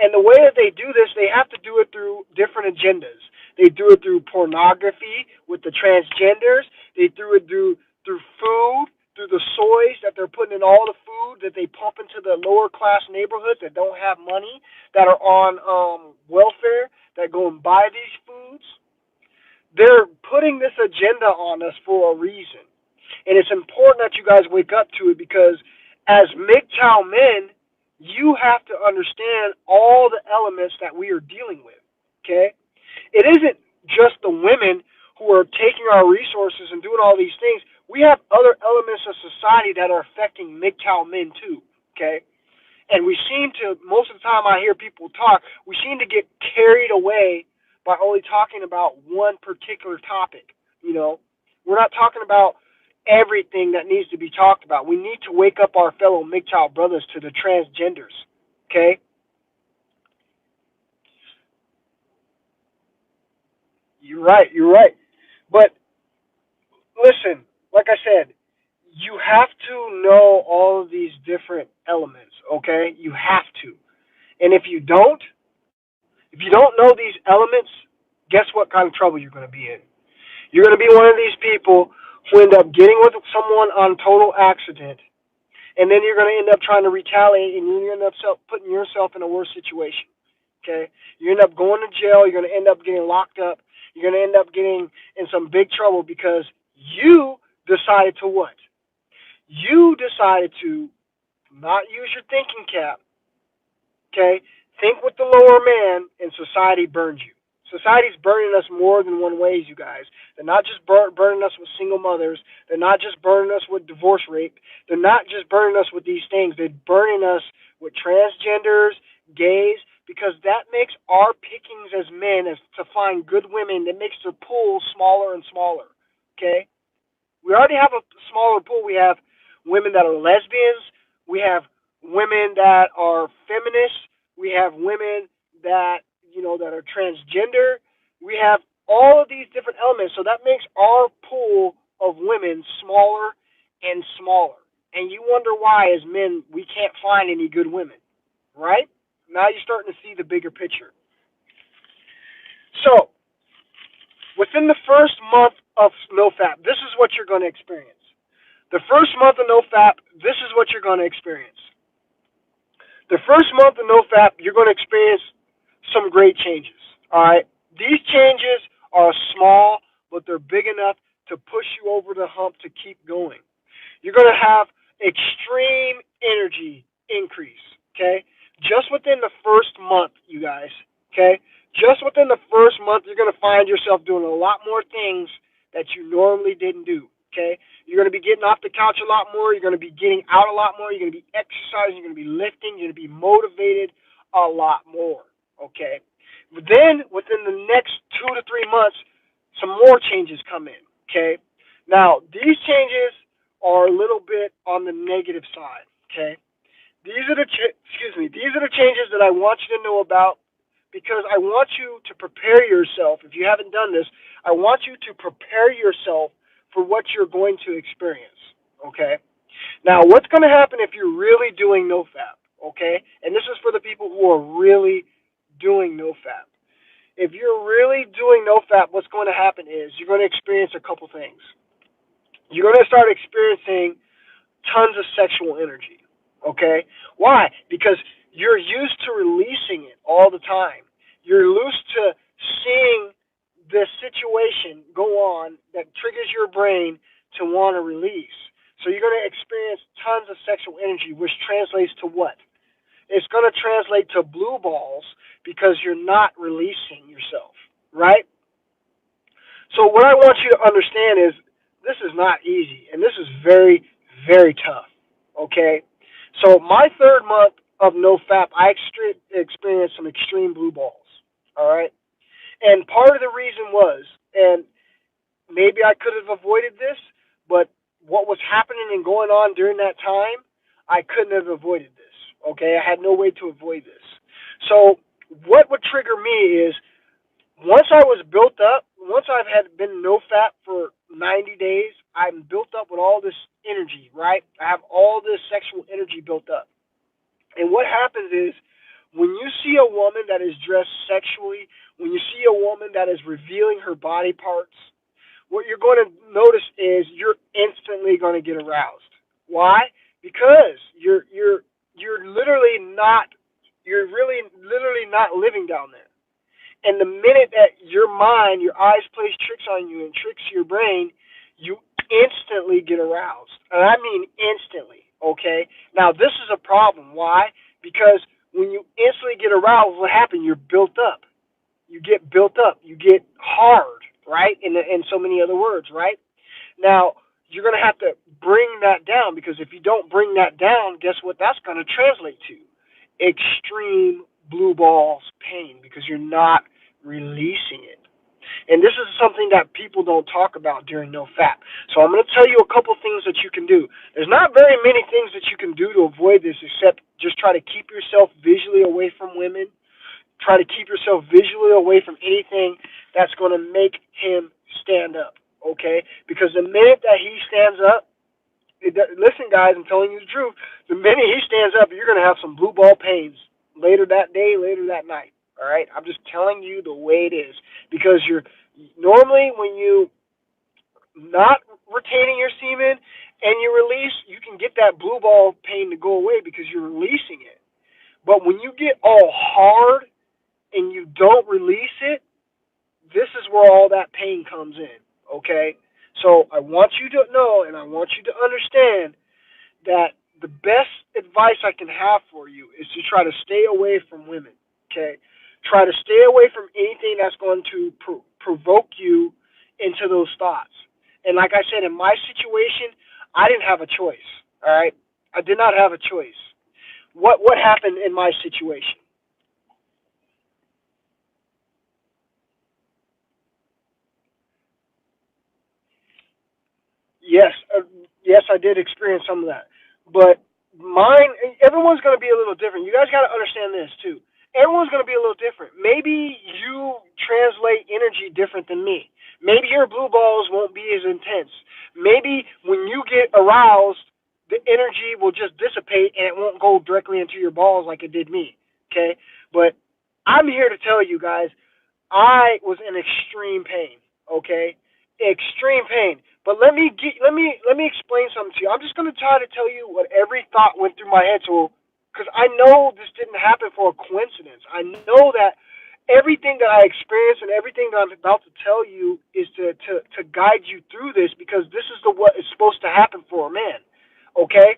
and the way that they do this, they have to do it through different agendas. They do it through pornography with the transgenders. They do it through food, through the soys that they're putting in all the food that they pump into the lower class neighborhoods that don't have money, that are on welfare, that go and buy these foods. They're putting this agenda on us for a reason. And it's important that you guys wake up to it because as MGTOW men, you have to understand all the elements that we are dealing with. Okay? It isn't just the women who are taking our resources and doing all these things. We have other elements of society that are affecting MGTOW men too. Okay? And we seem to, most of the time I hear people talk, we seem to get carried away by only talking about one particular topic. You know, we're not talking about everything that needs to be talked about. We need to wake up our fellow MGTOW brothers to the transgenders. Okay? You're right. You're right. But listen, like I said, you have to know all of these different elements. Okay? You have to. And if you don't know these elements, guess what kind of trouble you're going to be in? You're going to be one of these people who end up getting with someone on total accident, and then you're going to end up trying to retaliate, and you end up putting yourself in a worse situation. Okay? You end up going to jail. You're going to end up getting locked up. You're going to end up getting in some big trouble because you decided to what? You decided to not use your thinking cap. Okay? Think with the lower man, and society burns you. Society's burning us more than one ways, you guys. They're not just burning us with single mothers. They're not just burning us with divorce rate. They're not just burning us with these things. They're burning us with transgenders, gays, because that makes our pickings as men as to find good women, that makes the pool smaller and smaller. Okay? We already have a smaller pool. We have women that are lesbians. We have women that are feminists. We have women that that are transgender. We have all of these different elements. So that makes our pool of women smaller and smaller. And you wonder why, as men, we can't find any good women, right? Now you're starting to see the bigger picture. So, within the first month of no-fap, this is what you're going to experience. The first month of no-fap, this is what you're going to experience. The first month of no-fap, you're going to experience some great changes. All right? These changes are small, but they're big enough to push you over the hump to keep going. You're going to have extreme energy increase, okay? Just within the first month, you guys, okay? Just within the first month, you're going to find yourself doing a lot more things that you normally didn't do, okay? You're going to be getting off the couch a lot more. You're going to be getting out a lot more. You're going to be exercising. You're going to be lifting. You're going to be motivated a lot more, okay? But then, within the next 2 to 3 months, some more changes come in, okay? Now, these changes are a little bit on the negative side, okay? These are the these are the changes that I want you to know about, because I want you to prepare yourself. If you haven't done this, I want you to prepare yourself for what you're going to experience, okay? Now, what's going to happen if you're really doing no-fap, okay? And this is for the people who are really doing no-fap. If you're really doing no-fap, what's going to happen is you're going to experience a couple things. You're going to start experiencing tons of sexual energy. Okay? Why? Because you're used to releasing it all the time. You're used to seeing this situation go on that triggers your brain to want to release. So you're going to experience tons of sexual energy, which translates to what? It's going to translate to blue balls because you're not releasing yourself, right? So what I want you to understand is this is not easy, and this is very, very tough, okay? So my third month of no-fap, I experienced some extreme blue balls, all right? And part of the reason was, and maybe I could have avoided this, but what was happening and going on during that time, I couldn't have avoided this, okay? I had no way to avoid this. So what would trigger me is once I was built up, once I've had been no-fap for 90 days, I'm built up with all this energy, right? I have all this sexual energy built up. And what happens is when you see a woman that is dressed sexually, when you see a woman that is revealing her body parts, what you're going to notice is you're instantly going to get aroused. Why? Because you're literally not you're really literally not living down there. And the minute that your mind, your eyes plays tricks on you and tricks your brain, you instantly get aroused. And I mean instantly, okay? Now, this is a problem. Why? Because when you instantly get aroused, what happens? You're built up. You get built up. You get hard, right? In so many other words, right? Now, you're going to have to bring that down, because if you don't bring that down, guess what that's going to translate to? Extreme blue balls pain, because you're not releasing it. And this is something that people don't talk about during no-fap. So I'm going to tell you a couple things that you can do. There's not very many things that you can do to avoid this, except just try to keep yourself visually away from women. Try to keep yourself visually away from anything that's going to make him stand up, okay? Because the minute that he stands up, listen, guys, I'm telling you the truth. The minute he stands up, you're going to have some blue ball pains later that day, later that night. All right, I'm just telling you the way it is, because you're normally, when you not retaining your semen and you release, you can get that blue ball pain to go away because you're releasing it. But when you get all hard and you don't release it, this is where all that pain comes in. Okay, so I want you to know, and I want you to understand that the best advice I can have for you is to try to stay away from women. Okay, try to stay away from anything that's going to provoke you into those thoughts. And like I said, in my situation, I didn't have a choice. All right, I did not have a choice. What happened in my situation? Yes, yes, I did experience some of that, but mine. Everyone's going to be a little different. You guys got to understand this too. Everyone's going to be a little different. Maybe you translate energy energy different than me. Maybe your blue balls won't be as intense. Maybe when you get aroused, the energy will just dissipate and it won't go directly into your balls like it did me. Okay? But I'm here to tell you guys, I was in extreme pain. Okay? Extreme pain. But let me explain something to you. I'm just going to try to tell you what every thought went through my head, so because I know this didn't happen for a coincidence. I know that everything that I experienced and everything that I'm about to tell you is to guide you through this, because this is what is supposed to happen for a man. Okay?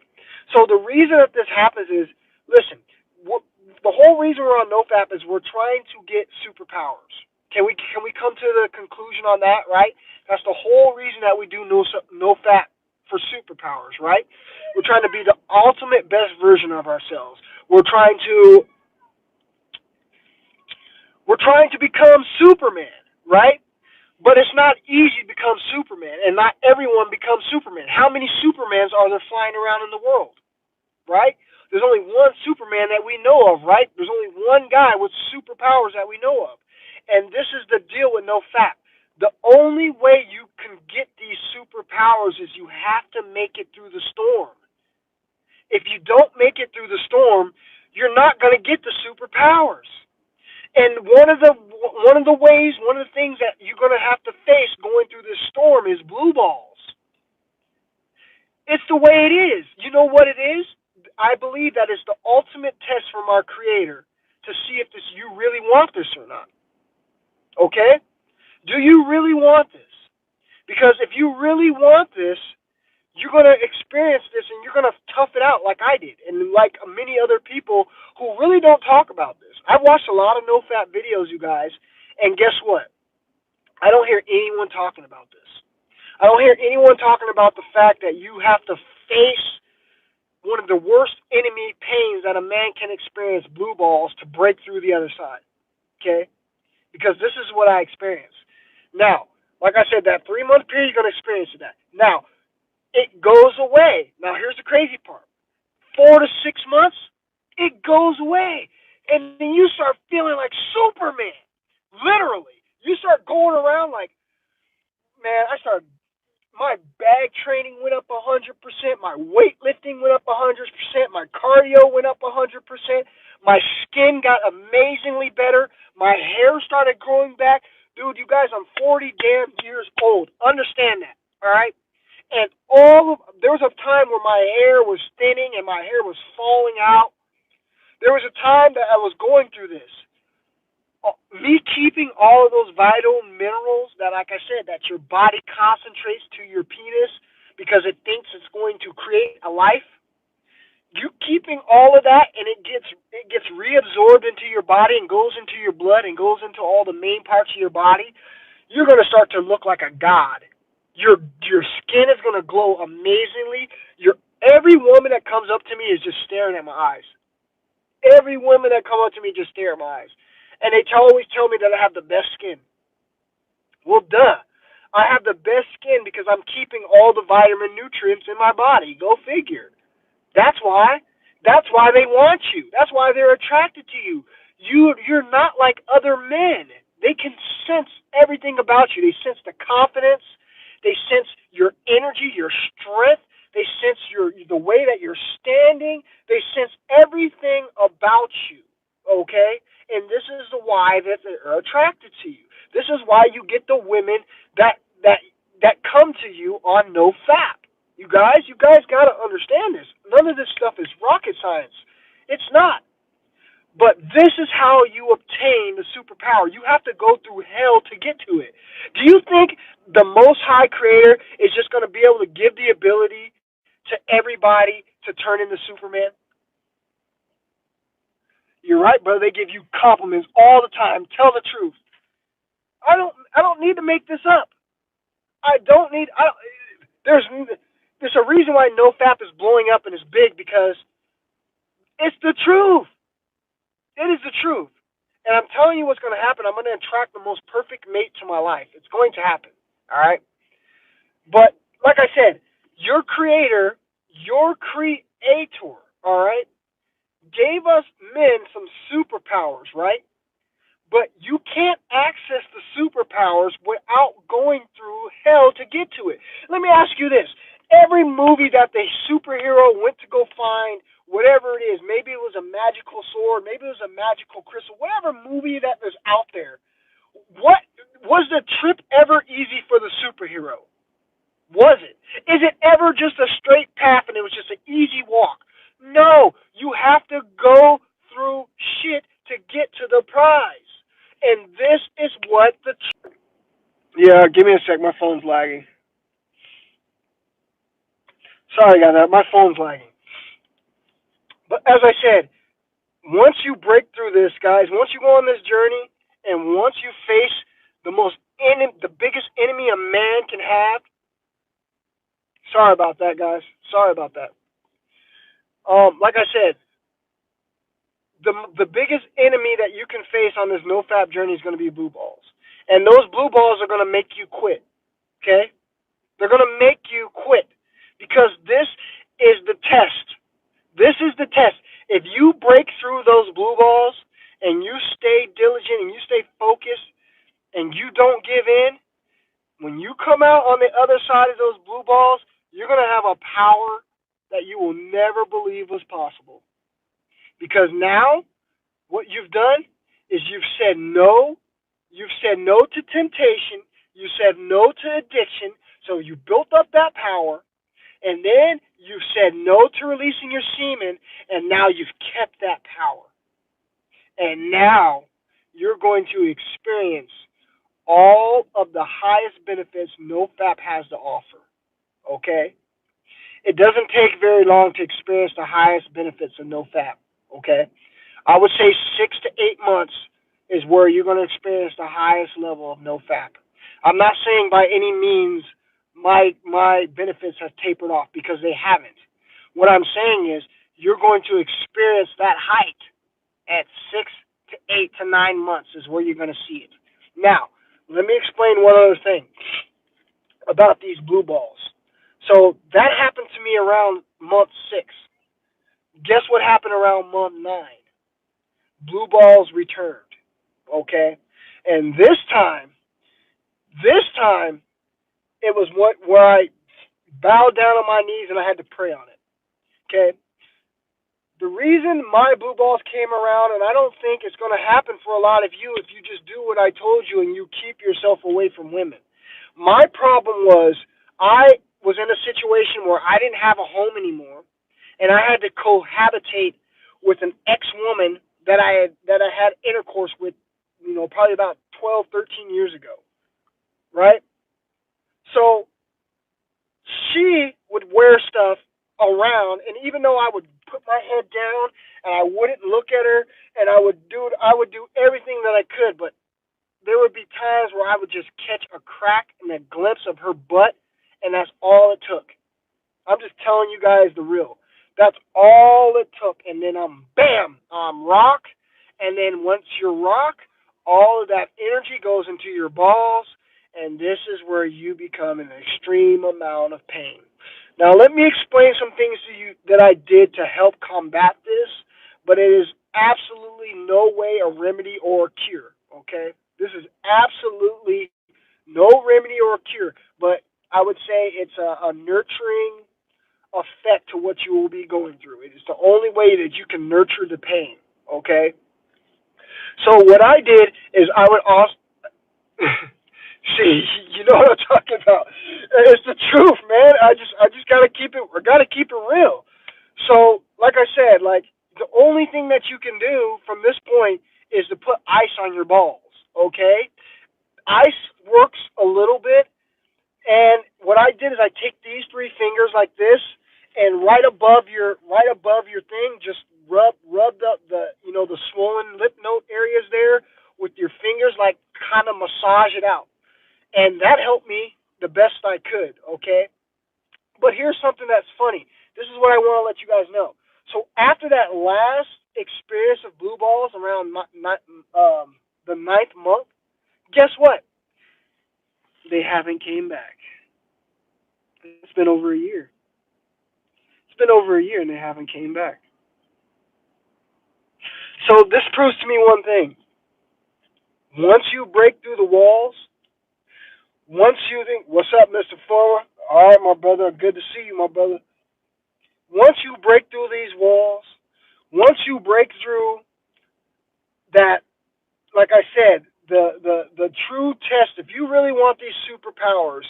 So the reason that this happens is, listen, the whole reason we're on no-fap is we're trying to get superpowers. Can we come to the conclusion on that, right? That's the whole reason that we do no-fap, for superpowers, right? We're trying to be the ultimate best version of ourselves. We're trying to become Superman, right? But it's not easy to become Superman, and not everyone becomes Superman. How many Supermans are there flying around in the world, right? There's only one Superman that we know of, right? There's only one guy with superpowers that we know of. And this is the deal with no-fap. The only way you can get these superpowers is you have to make it through the storm. If you don't make it through the storm, you're not going to get the superpowers. And one of the things that you're going to have to face going through this storm is blue balls. It's the way it is. You know what it is? I believe that is the ultimate test from our Creator to see if you really want this or not. Okay? Do you really want this? Because if you really want this, you're going to experience this and you're going to tough it out like I did, and like many other people who really don't talk about this. I've watched a lot of no-fap videos, you guys, and guess what? I don't hear anyone talking about this. I don't hear anyone talking about the fact that you have to face one of the worst enemy pains that a man can experience, blue balls, to break through the other side. Okay? Because this is what I experienced. Now, like I said, that 3-month period, you're going to experience that. Now, it goes away. Now, here's the crazy part. 4 to 6 months, it goes away. And then you start feeling like Superman. Literally. You start going around like, man, my bag training went up 100%, my weightlifting went up 100%, my cardio went up 100%, my skin got amazingly better, my hair started growing back. Dude, you guys, I'm 40 damn years old. Understand that, all right? And there was a time where my hair was thinning and my hair was falling out. There was a time that I was going through this. Me keeping all of those vital minerals that, like I said, that your body concentrates to your penis because it thinks it's going to create a life. You keeping all of that, and it gets reabsorbed into your body and goes into your blood and goes into all the main parts of your body. You're going to start to look like a god. Your skin is going to glow amazingly. Every woman that comes up to me is just staring at my eyes. Every woman that comes up to me just stare at my eyes. And they always tell me that I have the best skin. Well, duh. I have the best skin because I'm keeping all the vitamin nutrients in my body. Go figure. That's why. That's why they want you. That's why they're attracted to you. You're not like other men. They can sense everything about you. They sense the confidence. They sense your energy, your strength. They sense the way that you're standing. They sense everything about you. Okay? And this is why that they're attracted to you. This is why you get the women that come to you on no-fap. You guys got to understand this. None of this stuff is rocket science. It's not. But this is how you obtain the superpower. You have to go through hell to get to it. Do you think the Most High Creator is just going to be able to give the ability to everybody to turn into Superman? You're right, brother. They give you compliments all the time. Tell the truth. I don't need to make this up. There's a reason why no-fap is blowing up and is big, because it's the truth. It is the truth. And I'm telling you what's going to happen. I'm going to attract the most perfect mate to my life. It's going to happen. All right? But like I said, your Creator, all right, gave us men some superpowers, right? But you can't access the superpowers without going through hell to get to it. Let me ask you this. Every movie that the superhero went to go find, whatever it is, maybe it was a magical sword, maybe it was a magical crystal, whatever movie that is out there, what was the trip ever easy for the superhero? Was it? Is it ever just a straight path and it was just an easy walk? No, you have to go through shit to get to the prize. And this is what the. Yeah, give me a sec. My phone's lagging. Sorry, guys. My phone's lagging. But as I said, once you break through this, guys, once you go on this journey, and once you face the biggest enemy a man can have. Sorry about that, guys. Sorry about that. Like I said, the biggest enemy that you can face on this no-fap journey is going to be blue balls, and those blue balls are going to make you quit. Okay, they're going to make you quit because this is the test. This is the test. If you break through those blue balls and you stay diligent and you stay focused and you don't give in, when you come out on the other side of those blue balls, you're going to have a power that you will never believe was possible. Because now, what you've done is you've said no. You've said no to temptation. You said no to addiction. So you built up that power. And then you've said no to releasing your semen. And now you've kept that power. And now you're going to experience all of the highest benefits no-fap has to offer. Okay? It doesn't take very long to experience the highest benefits of no-fap. Okay? I would say 6 to 8 months is where you're going to experience the highest level of no-fap. I'm not saying by any means my benefits have tapered off, because they haven't. What I'm saying is you're going to experience that height at 6 to 8 to 9 months is where you're going to see it. Now, let me explain one other thing about these blue balls. So that happened to me around month 6. Guess what happened around month 9? Blue balls returned. Okay? And this time, it was where I bowed down on my knees and I had to pray on it. Okay? The reason my blue balls came around, and I don't think it's going to happen for a lot of you if you just do what I told you and you keep yourself away from women. My problem was I was in a situation where I didn't have a home anymore, and I had to cohabitate with an ex-woman that I had intercourse with, probably about 12, 13 years ago, right? So she would wear stuff around, and even though I would put my head down and I wouldn't look at her, and I would do everything that I could, but there would be times where I would just catch a crack and a glimpse of her butt, and that's all it took. I'm just telling you guys the real. That's all it took, and then I'm rock, and then once you're rock, all of that energy goes into your balls, and this is where you become an extreme amount of pain. Now, let me explain some things to you that I did to help combat this, but it is absolutely no way a remedy or a cure, okay? This is absolutely no remedy or cure, but I would say it's a nurturing effect to what you will be going through. It is the only way that you can nurture the pain, okay? So what I did is I would also see, you know what I'm talking about. It's the truth, man. I just gotta keep it. I gotta keep it real. So, like I said, the only thing that you can do from this point is to put ice on your balls. Okay, ice works a little bit, and what I did is I take these 3 fingers like this, and right above your thing, just rub the swollen lip note areas there with your fingers, like kind of massage it out. And that helped me the best I could, okay? But here's something that's funny. This is what I want to let you guys know. So after that last experience of blue balls around the 9th month, guess what? They haven't came back. It's been over a year. It's been over a year and they haven't came back. So this proves to me one thing. Once you break through the walls, once you think, what's up, Mr. Fuller? All right, my brother, good to see you, my brother. Once you break through these walls, once you break through that, like I said, the true test, if you really want these superpowers,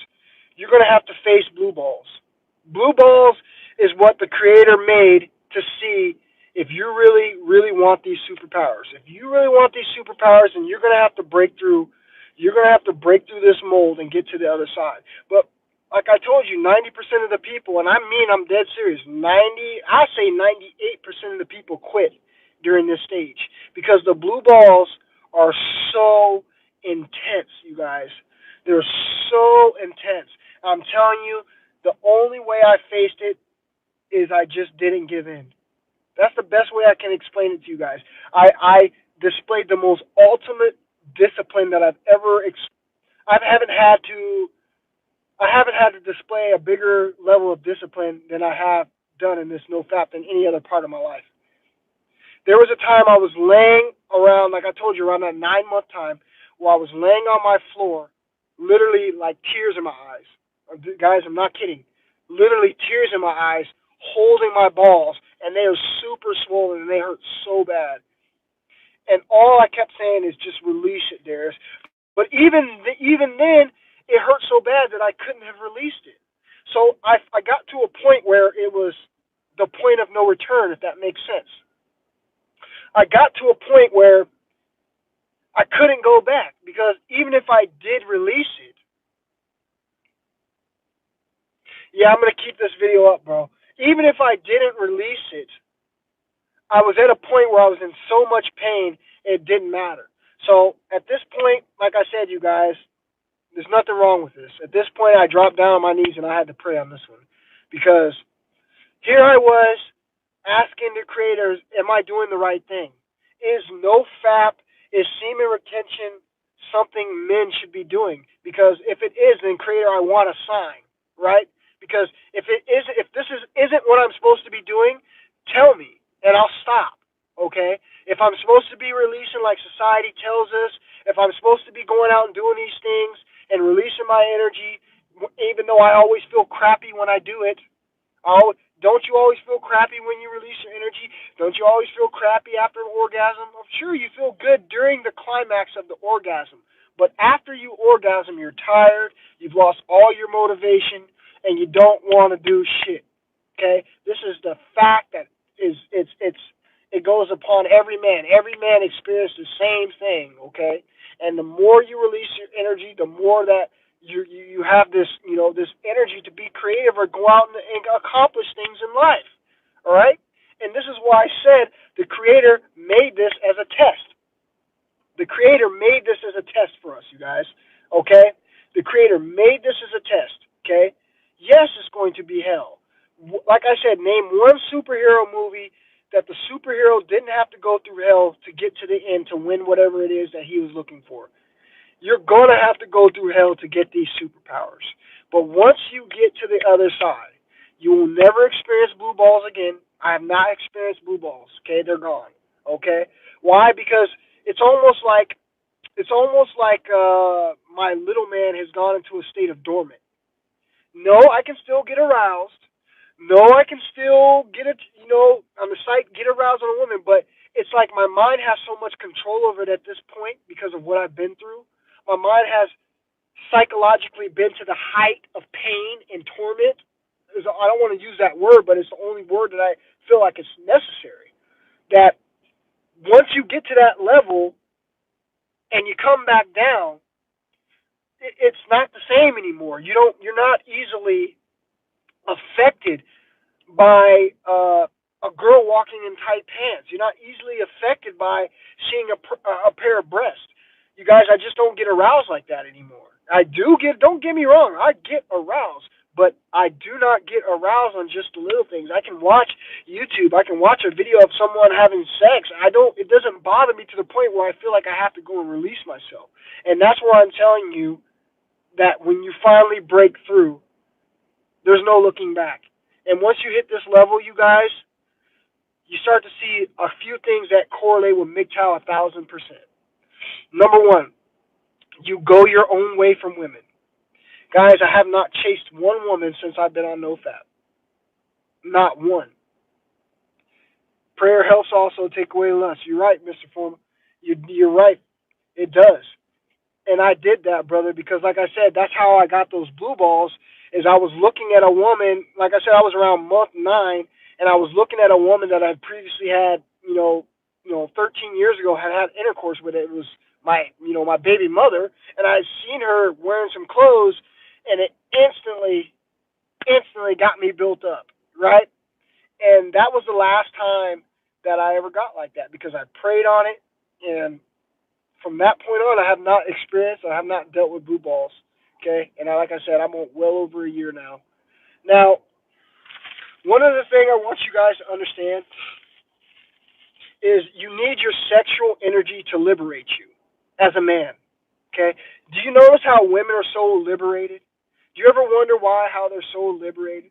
you're going to have to face blue balls. Blue balls is what the creator made to see if you really want these superpowers. If you really want these superpowers, then you're going to have to break through. You're going to have to break through this mold and get to the other side. But like I told you, 90% of the people, and I'm dead serious. I say 98% of the people quit during this stage because the blue balls are so intense, you guys. They're so intense. I'm telling you, the only way I faced it is I just didn't give in. That's the best way I can explain it to you guys. I displayed the most ultimate discipline that I've ever. I haven't had to display a bigger level of discipline than I have done in this no-fap than any other part of my life. There was a time I was laying around, like I told you, around that 9-month time, where I was laying on my floor, literally like tears in my eyes. Guys, I'm not kidding. Literally tears in my eyes, holding my balls, and they were super swollen and they hurt so bad. And all I kept saying is just release it, Darius. But even then, it hurt so bad that I couldn't have released it. So I got to a point where it was the point of no return, if that makes sense. I got to a point where I couldn't go back because even if I did release it, yeah, I'm going to keep this video up, bro. Even if I didn't release it, I was at a point where I was in so much pain, it didn't matter. So at this point, like I said, you guys, there's nothing wrong with this. At this point, I dropped down on my knees and I had to pray on this one because here I was asking the creators, am I doing the right thing? Is no-fap, is semen retention something men should be doing? Because if it is, then creator, I want a sign, right? Because if this isn't what I'm supposed to be doing, tell me and I'll stop. Okay? If I'm supposed to be releasing like society tells us, if I'm supposed to be going out and doing these things and releasing my energy, even though I always feel crappy when I do it, don't you always feel crappy when you release your energy? Don't you always feel crappy after an orgasm? I'm sure you feel good during the climax of the orgasm. But after you orgasm, you're tired, you've lost all your motivation, and you don't want to do shit. Okay? This is the fact that it goes upon every man. Every man experiences the same thing, okay? And the more you release your energy, the more that you have this, this energy to be creative or go out and accomplish things in life. All right? And this is why I said the creator made this as a test. The creator made this as a test for us, you guys. Okay? The creator made this as a test. Okay? Yes, it's going to be hell. Like I said, name one superhero movie that the superhero didn't have to go through hell to get to the end to win whatever it is that he was looking for. You're going to have to go through hell to get these superpowers. But once you get to the other side, you will never experience blue balls again. I have not experienced blue balls. Okay, they're gone. Okay, why? Because it's almost like my little man has gone into a state of dormant. No, I can still get aroused. No, I can still get it, on the site, get aroused on a woman, but it's like my mind has so much control over it at this point because of what I've been through. My mind has psychologically been to the height of pain and torment. I don't want to use that word, but it's the only word that I feel like it's necessary. That once you get to that level and you come back down, it's not the same anymore. You're not easily affected by a girl walking in tight pants. You're not easily affected by seeing a pair of breasts. You guys, I just don't get aroused like that anymore. Don't get me wrong, I get aroused, but I do not get aroused on just the little things. I can watch YouTube, I can watch a video of someone having sex. It doesn't bother me to the point where I feel like I have to go and release myself. And that's where I'm telling you that when you finally break through, there's no looking back. And once you hit this level, you guys, you start to see a few things that correlate with MGTOW 1,000%. Number one, you go your own way from women. Guys, I have not chased one woman since I've been on no-fap. Not one. Prayer helps also take away lust. You're right, Mr. Foreman. You're right. It does. And I did that, brother, because like I said, that's how I got those blue balls. Is I was looking at a woman, like I said, I was around month 9, and I was looking at a woman that I previously had, 13 years ago, had intercourse with. It was my baby mother, and I had seen her wearing some clothes, and it instantly got me built up, right? And that was the last time that I ever got like that because I prayed on it, and from that point on, I have not experienced, I have not dealt with blue balls. Okay, and like I said, I'm well over a year now. Now, one other thing I want you guys to understand is you need your sexual energy to liberate you as a man. Okay, do you notice how women are so liberated? Do you ever wonder how they're so liberated?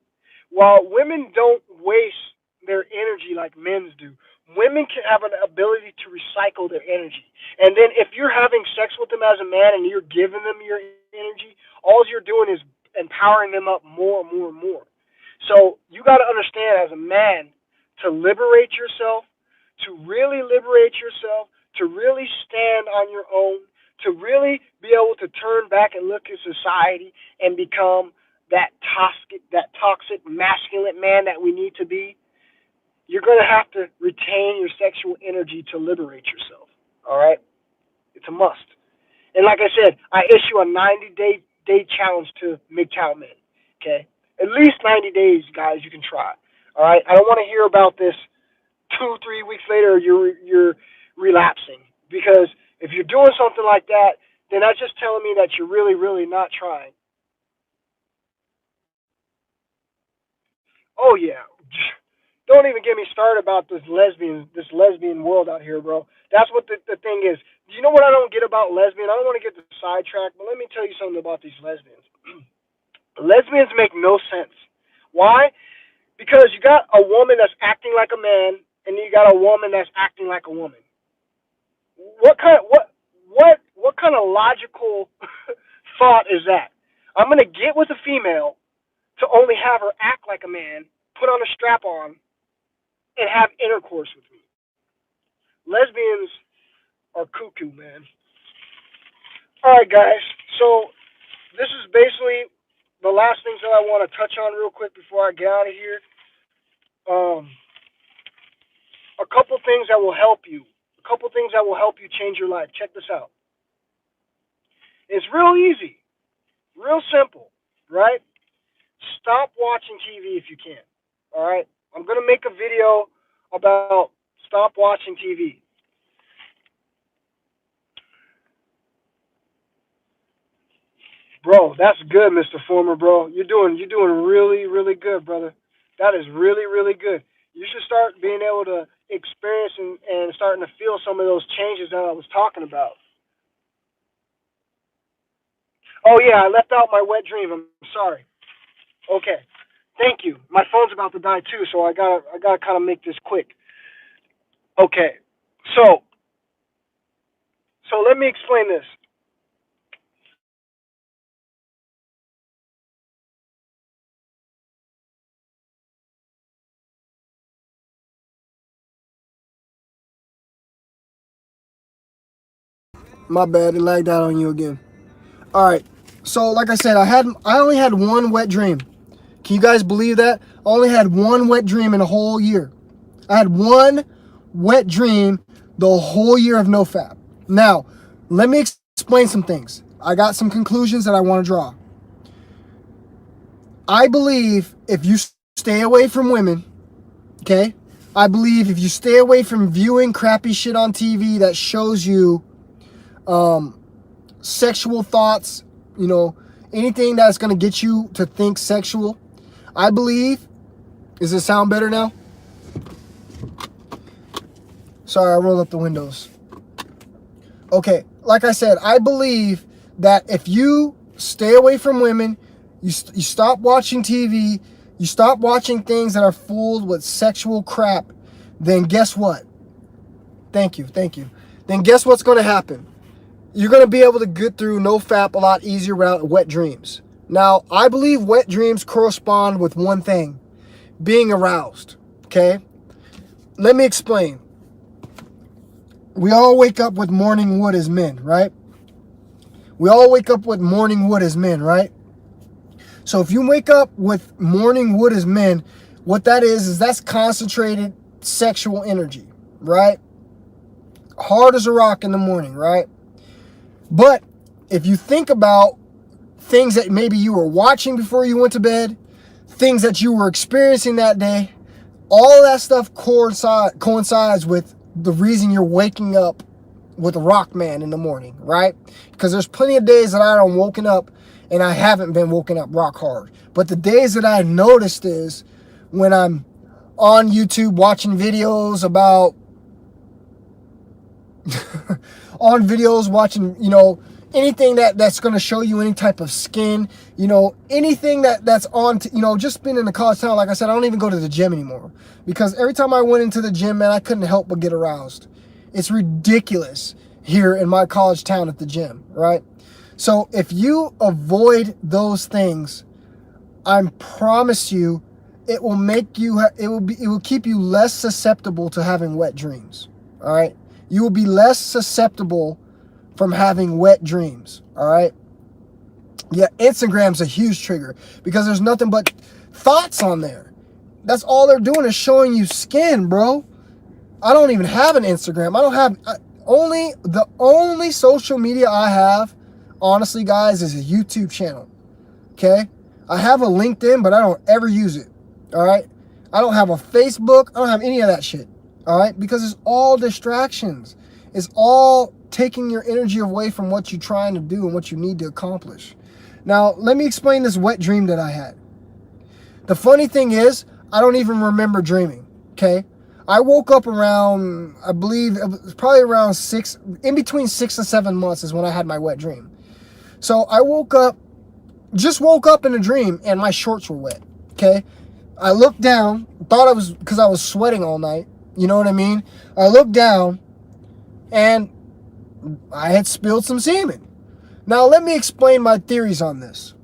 While women don't waste their energy like men do, women can have an ability to recycle their energy. And then if you're having sex with them as a man and you're giving them your energy, all you're doing is empowering them up more and more and more. So you got to understand as a man to liberate yourself, to really liberate yourself, to really stand on your own, to really be able to turn back and look at society and become that toxic masculine man that we need to be, you're going to have to retain your sexual energy to liberate yourself. All right? It's a must. And like I said, I issue a 90-day challenge to MGTOW men. Okay? At least 90 days, guys, you can try. All right? I don't want to hear about this 2-3 weeks later you're relapsing. Because if you're doing something like that, then that's just telling me that you're really, really not trying. Oh, yeah. Don't even get me started about this lesbian world out here, bro. That's what the thing is. You know what I don't get about lesbian? I don't want to get sidetracked, but let me tell you something about these lesbians. Lesbians make no sense. Why? Because you got a woman that's acting like a man, and you got a woman that's acting like a woman. What kind of logical thought is that? I'm gonna get with a female to only have her act like a man, put on a strap on, and have intercourse with me. Lesbians are cuckoo, man. All right, guys. So this is basically the last things that I want to touch on real quick before I get out of here. A couple things that will help you. A couple things that will help you change your life. Check this out. It's real easy, real simple, right? Stop watching TV if you can. All right? I'm going to make a video about stop watching TV. Bro, that's good, Mr. Former, bro. You're doing really, really good, brother. That is really, really good. You should start being able to experience and starting to feel some of those changes that I was talking about. Oh yeah, I left out my wet dream. I'm sorry. Okay. Thank you. My phone's about to die too, so I gotta kind of make this quick. Okay. So let me explain this. My bad, it lagged out on you again. All right. So like I said, I only had one wet dream. Can you guys believe that? I only had one wet dream in a whole year. I had one wet dream the whole year of no-fap. Now, let me explain some things. I got some conclusions that I want to draw. I believe if you stay away from women, okay? I believe if you stay away from viewing crappy shit on TV that shows you sexual thoughts, anything that's going to get you to think sexual, I believe, does it sound better now? Sorry, I rolled up the windows. Okay, like I said, I believe that if you stay away from women, you stop watching TV, you stop watching things that are full with sexual crap, then guess what? Thank you. Then guess what's going to happen? you're going to be able to get through no-fap a lot easier without wet dreams. Now, I believe wet dreams correspond with one thing, being aroused, okay? Let me explain. We all wake up with morning wood as men, right? We all wake up with morning wood as men, right? So if you wake up with morning wood as men, what that is that's concentrated sexual energy, right? Hard as a rock in the morning, right? But if you think about things that maybe you were watching before you went to bed, things that you were experiencing that day, all that stuff coincides with the reason you're waking up with a rock man in the morning, right? Because there's plenty of days that I don't woken up and I haven't been woken up rock hard. But the days that I noticed is when I'm on YouTube watching videos about watching, anything that's going to show you any type of skin, anything that's on, just being in the college town. Like I said, I don't even go to the gym anymore because every time I went into the gym, man, I couldn't help but get aroused. It's ridiculous here in my college town at the gym, right? So if you avoid those things, I promise you, it will keep you less susceptible to having wet dreams. All right, you will be less susceptible from having wet dreams. All right. Yeah, Instagram's a huge trigger because there's nothing but thoughts on there. That's all they're doing is showing you skin, bro. I don't even have an Instagram. The only social media I have, honestly, guys, is a YouTube channel. Okay? I have a LinkedIn, but I don't ever use it. All right? I don't have a Facebook. I don't have any of that shit. All right? Because it's all distractions. It's all taking your energy away from what you're trying to do and what you need to accomplish. Now, let me explain this wet dream that I had. The funny thing is, I don't even remember dreaming. Okay? I woke up around, I believe, it was probably around in between 6 and 7 months is when I had my wet dream. So I woke up in a dream and my shorts were wet, okay? I looked down, thought it was because I was sweating all night, you know what I mean? I looked down and I had spilled some semen. Now let me explain my theories on this.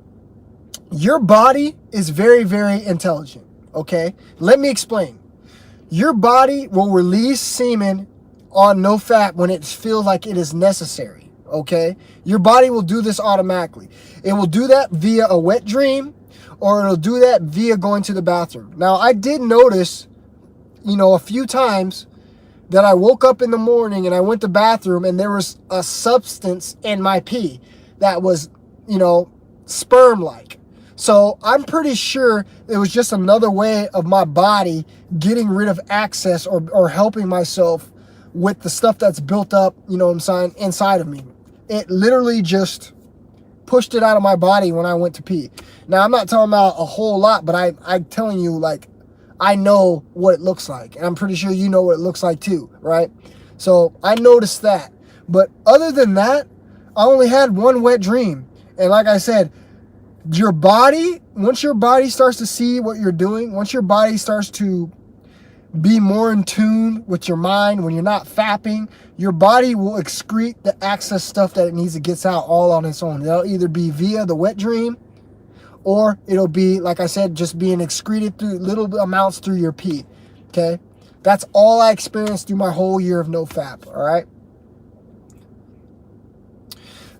Your body is very, very intelligent, okay? Let me explain. Your body will release semen on no-fap when it feels like it is necessary, okay? Your body will do this automatically. It will do that via a wet dream, or it'll do that via going to the bathroom. Now, I did notice, a few times that I woke up in the morning and I went to the bathroom and there was a substance in my pee that was, sperm-like. So I'm pretty sure it was just another way of my body getting rid of access or helping myself with the stuff that's built up, inside of me. It literally just pushed it out of my body when I went to pee. Now, I'm not talking about a whole lot, but I'm telling you, like, I know what it looks like. And I'm pretty sure you know what it looks like too, right? So I noticed that. But other than that, I only had one wet dream. And like I said, your body, once your body starts to see what you're doing, once your body starts to be more in tune with your mind, when you're not fapping, your body will excrete the excess stuff that it needs to get out all on its own. It'll either be via the wet dream, or it'll be, like I said, just being excreted through little amounts through your pee, okay? That's all I experienced through my whole year of no-fap, all right?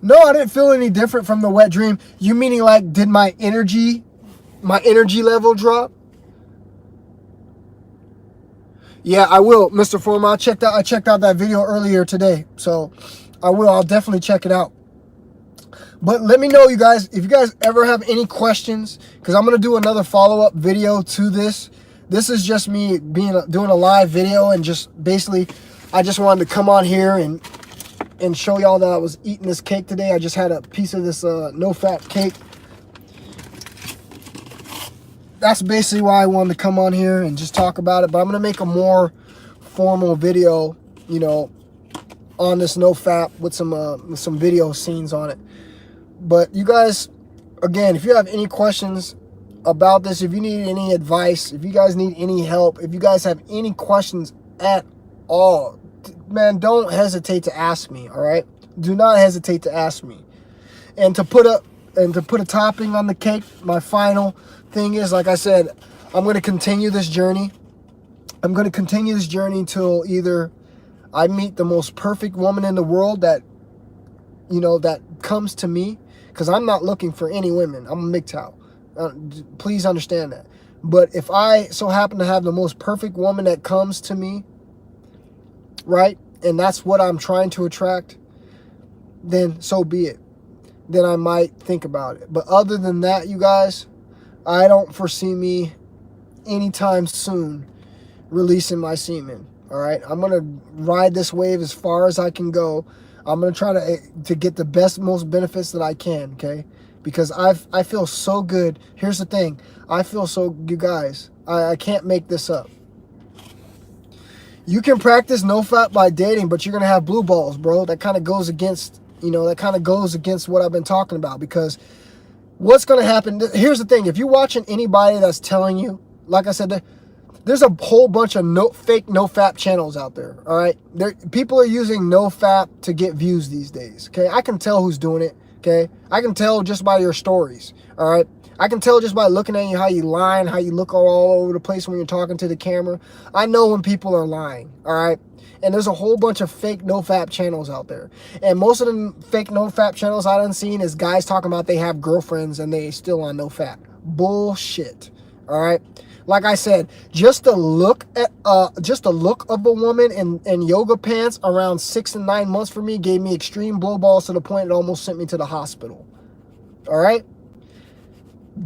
No, I didn't feel any different from the wet dream. You meaning like, did my energy level drop? Yeah, I will, Mr. Foreman. I checked out that video earlier today, so I'll definitely check it out. But let me know, you guys, if you guys ever have any questions, because I'm gonna do another follow-up video to this. This is just me doing a live video, and just basically, I just wanted to come on here and show y'all that I was eating this cake today. I just had a piece of this no-fap cake. That's basically why I wanted to come on here and just talk about it. But I'm going to make a more formal video, on this no-fap with some video scenes on it. But you guys, again, if you have any questions about this, if you need any advice, if you guys need any help, if you guys have any questions at all, man, don't hesitate to ask me, all right? do not hesitate to ask me. And to put a topping on the cake, my final thing is, like I said, I'm going to continue this journey. I'm going to continue this journey until either I meet the most perfect woman in the world that, you know, that comes to me, because I'm not looking for any women. I'm a MGTOW. Please understand that. But if I so happen to have the most perfect woman that comes to me, right, and that's what I'm trying to attract, then so be it. Then I might think about it. But other than that, you guys, I don't foresee me anytime soon releasing my semen. All right, I'm gonna ride this wave as far as I can go. I'm gonna try to get the best, most benefits that I can. Okay, because I feel so good. Here's the thing, I feel so, you guys, I can't make this up. You can practice no-fap by dating, but you're gonna have blue balls, bro. That kind of goes against, that kind of goes against what I've been talking about, because what's gonna happen? Here's the thing: if you're watching anybody that's telling you, like I said, there's a whole bunch of fake no-fap channels out there, all right? People are using no-fap to get views these days, okay? I can tell who's doing it, okay? I can tell just by your stories, all right? I can tell just by looking at you how you lie and how you look all over the place when you're talking to the camera. I know when people are lying, all right? And there's a whole bunch of fake no-fap channels out there. And most of the fake no-fap channels I done seen is guys talking about they have girlfriends and they still on no-fap. Bullshit, all right? Like I said, just the look of a woman in yoga pants around 6 and 9 months for me gave me extreme blow balls to the point it almost sent me to the hospital. All right?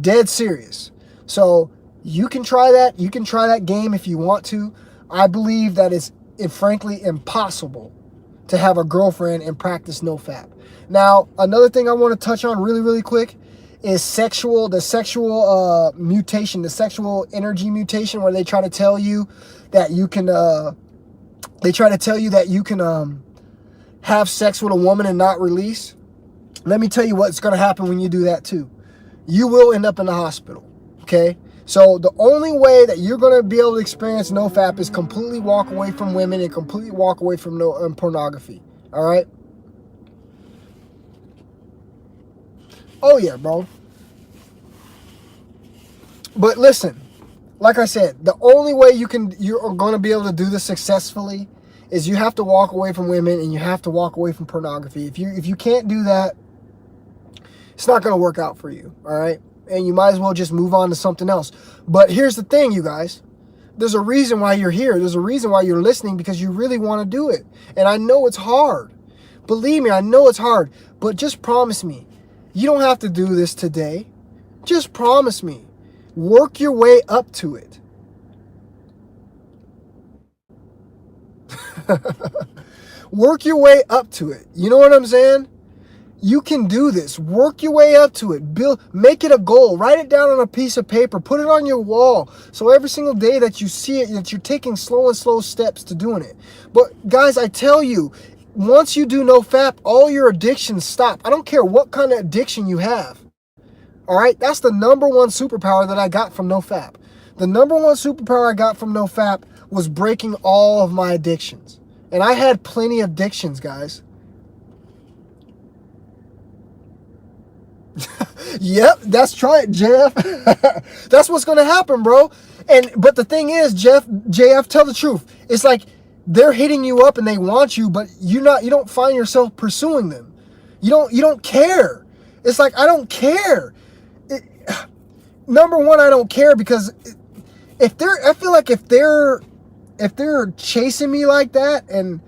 Dead serious. So you can try that. You can try that game if you want to. I believe that it's frankly impossible to have a girlfriend and practice no-fap. Now, another thing I want to touch on really, really quick is the sexual mutation, the sexual energy mutation, where they try to tell you that you can have sex with a woman and not release. Let me tell you what's going to happen when you do that too. You will end up in the hospital, okay? So the only way that you're going to be able to experience no-fap is completely walk away from women and completely walk away from pornography, all right? Oh yeah, bro. But listen, like I said, the only way you're going to be able to do this successfully is you have to walk away from women and you have to walk away from pornography. If you can't do that, it's not going to work out for you, all right? And you might as well just move on to something else. But here's the thing, you guys. There's a reason why you're here. There's a reason why you're listening, because you really want to do it. And I know it's hard. Believe me, I know it's hard. But just promise me, you don't have to do this today. Just promise me. Work your way up to it. Work your way up to it. You know what I'm saying? You can do this. Work your way up to it. Make it a goal. Write it down on a piece of paper. Put it on your wall. So every single day that you see it, that you're taking slow steps to doing it. But guys, I tell you, once you do no-fap, all your addictions stop. I don't care what kind of addiction you have. All right? That's the number one superpower that I got from no-fap. The number one superpower I got from no-fap was breaking all of my addictions. And I had plenty of addictions, guys. Yep, that's right, Jeff. That's what's going to happen, bro. But the thing is, JF, tell the truth. It's like they're hitting you up and they want you, but you don't find yourself pursuing them. You don't care. It's like, I don't care. Number one, I don't care, because I feel like if they're chasing me like that and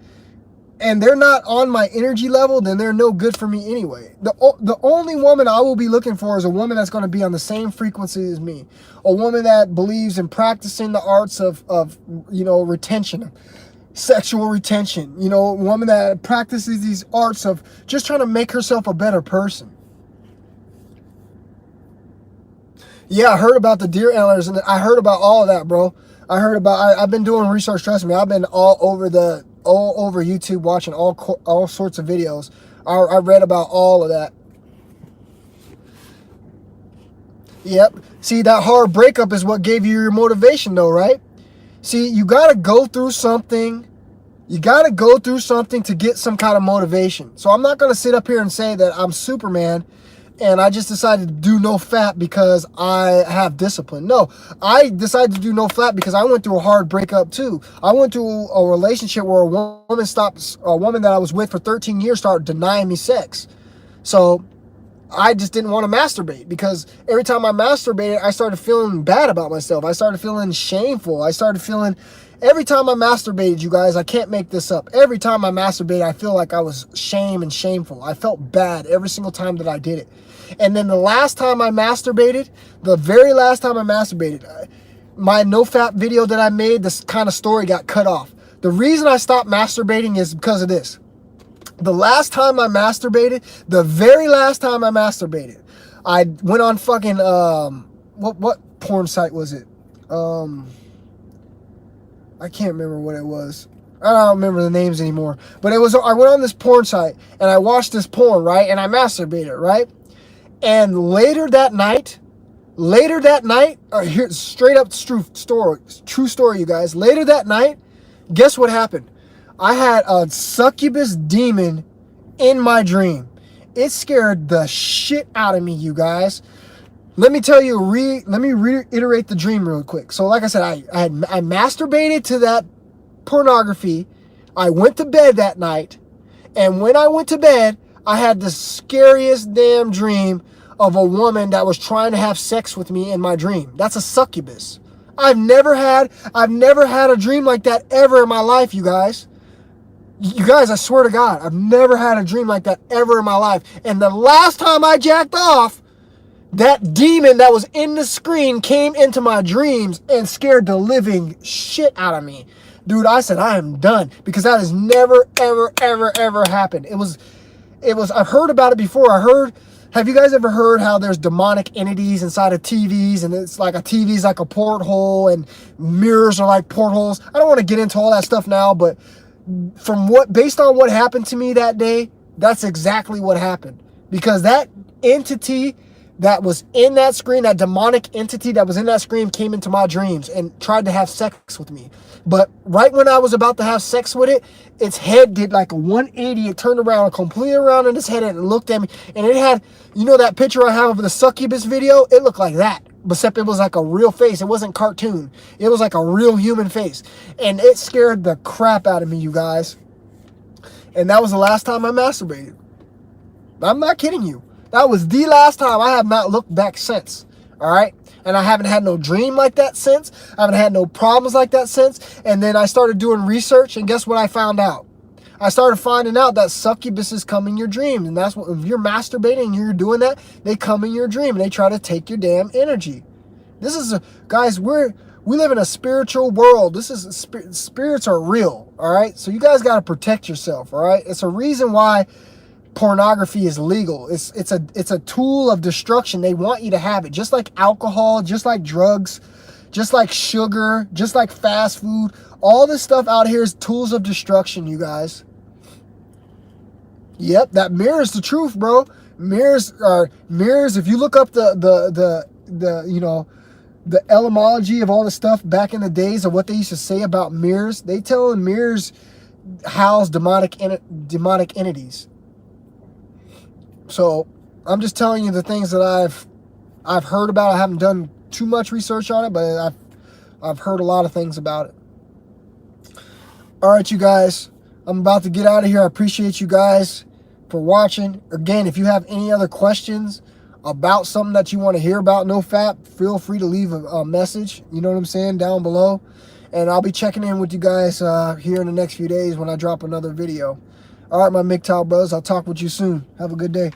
they're not on my energy level, then they're no good for me anyway. The only woman I will be looking for is a woman that's going to be on the same frequency as me. A woman that believes in practicing the arts of retention, sexual retention. A woman that practices these arts of just trying to make herself a better person. Yeah, I heard about the deer antlers, and I heard about all of that, bro. I've been doing research, trust me. I've been all over YouTube watching all sorts of videos. I read about all of that. Yep. See, that hard breakup is what gave you your motivation, though, right? See, you got to go through something You got to go through something to get some kind of motivation. So I'm not going to sit up here and say that I'm Superman and I just decided to do no fap because I have discipline. No, I decided to do no fap because I went through a hard breakup too. I went through a relationship where a woman that I was with for 13 years started denying me sex. So I just didn't want to masturbate because every time I masturbated, I started feeling bad about myself. I started feeling shameful. Every time I masturbated, you guys, I can't make this up. Every time I masturbated, I feel like I was shameful. I felt bad every single time that I did it. And then the last time I masturbated, the very last time I masturbated, my no-fap video that I made, this kind of story got cut off. The reason I stopped masturbating is because of this. The last time I masturbated, the very last time I masturbated, I went on fucking, what porn site was it? I can't remember what it was. I don't remember the names anymore. But I went on this porn site and I watched this porn, right? And I masturbated, right? And later that night, here, straight up true story, you guys. Later that night, guess what happened? I had a succubus demon in my dream. It scared the shit out of me, you guys. Let me tell you, let me reiterate the dream real quick. So like I said, I masturbated to that pornography. I went to bed that night. And when I went to bed, I had the scariest damn dream of a woman that was trying to have sex with me in my dream. That's a succubus. I've never had a dream like that ever in my life, you guys. You guys, I swear to God, I've never had a dream like that ever in my life. And the last time I jacked off, that demon that was in the screen came into my dreams and scared the living shit out of me. Dude, I said, I am done. Because that has never, ever, ever, ever happened. I've heard about it before. Have you guys ever heard how there's demonic entities inside of TVs, and it's like a TV's like a porthole and mirrors are like portholes? I don't want to get into all that stuff now, but based on what happened to me that day, that's exactly what happened. Because that entity that was in that screen, that demonic entity that was in that screen came into my dreams and tried to have sex with me. But right when I was about to have sex with it, its head did like a 180. It turned around, completely around in its head, and it looked at me. And it had, you know that picture I have of the succubus video? It looked like that. Except it was like a real face. It wasn't cartoon. It was like a real human face. And it scared the crap out of me, you guys. And that was the last time I masturbated. I'm not kidding you. That was the last time. I have not looked back since. All right? And I haven't had no dream like that since. I haven't had no problems like that since. And then I started doing research, and guess what I found out? I started finding out that succubuses come in your dreams. And that's what, if you're masturbating and you're doing that, they come in your dream and they try to take your damn energy. Guys, we live in a spiritual world. Spirits are real, all right? So you guys got to protect yourself, all right? It's a reason why pornography is legal. It's a tool of destruction. They want you to have it, just like alcohol, just like drugs, just like sugar, just like fast food. All this stuff out here is tools of destruction, you guys. Yep, that mirrors the truth, bro. Mirrors. If you look up the etymology of all the stuff back in the days of what they used to say about mirrors, they tell mirrors house demonic entities. So I'm just telling you the things that I've heard about. I haven't done too much research on it, but I've heard a lot of things about it. All right, you guys, I'm about to get out of here. I appreciate you guys for watching. Again, if you have any other questions about something that you want to hear about no-fap, feel free to leave a message, you know what I'm saying, down below. And I'll be checking in with you guys here in the next few days when I drop another video. All right, my MGTOW brothers, I'll talk with you soon. Have a good day.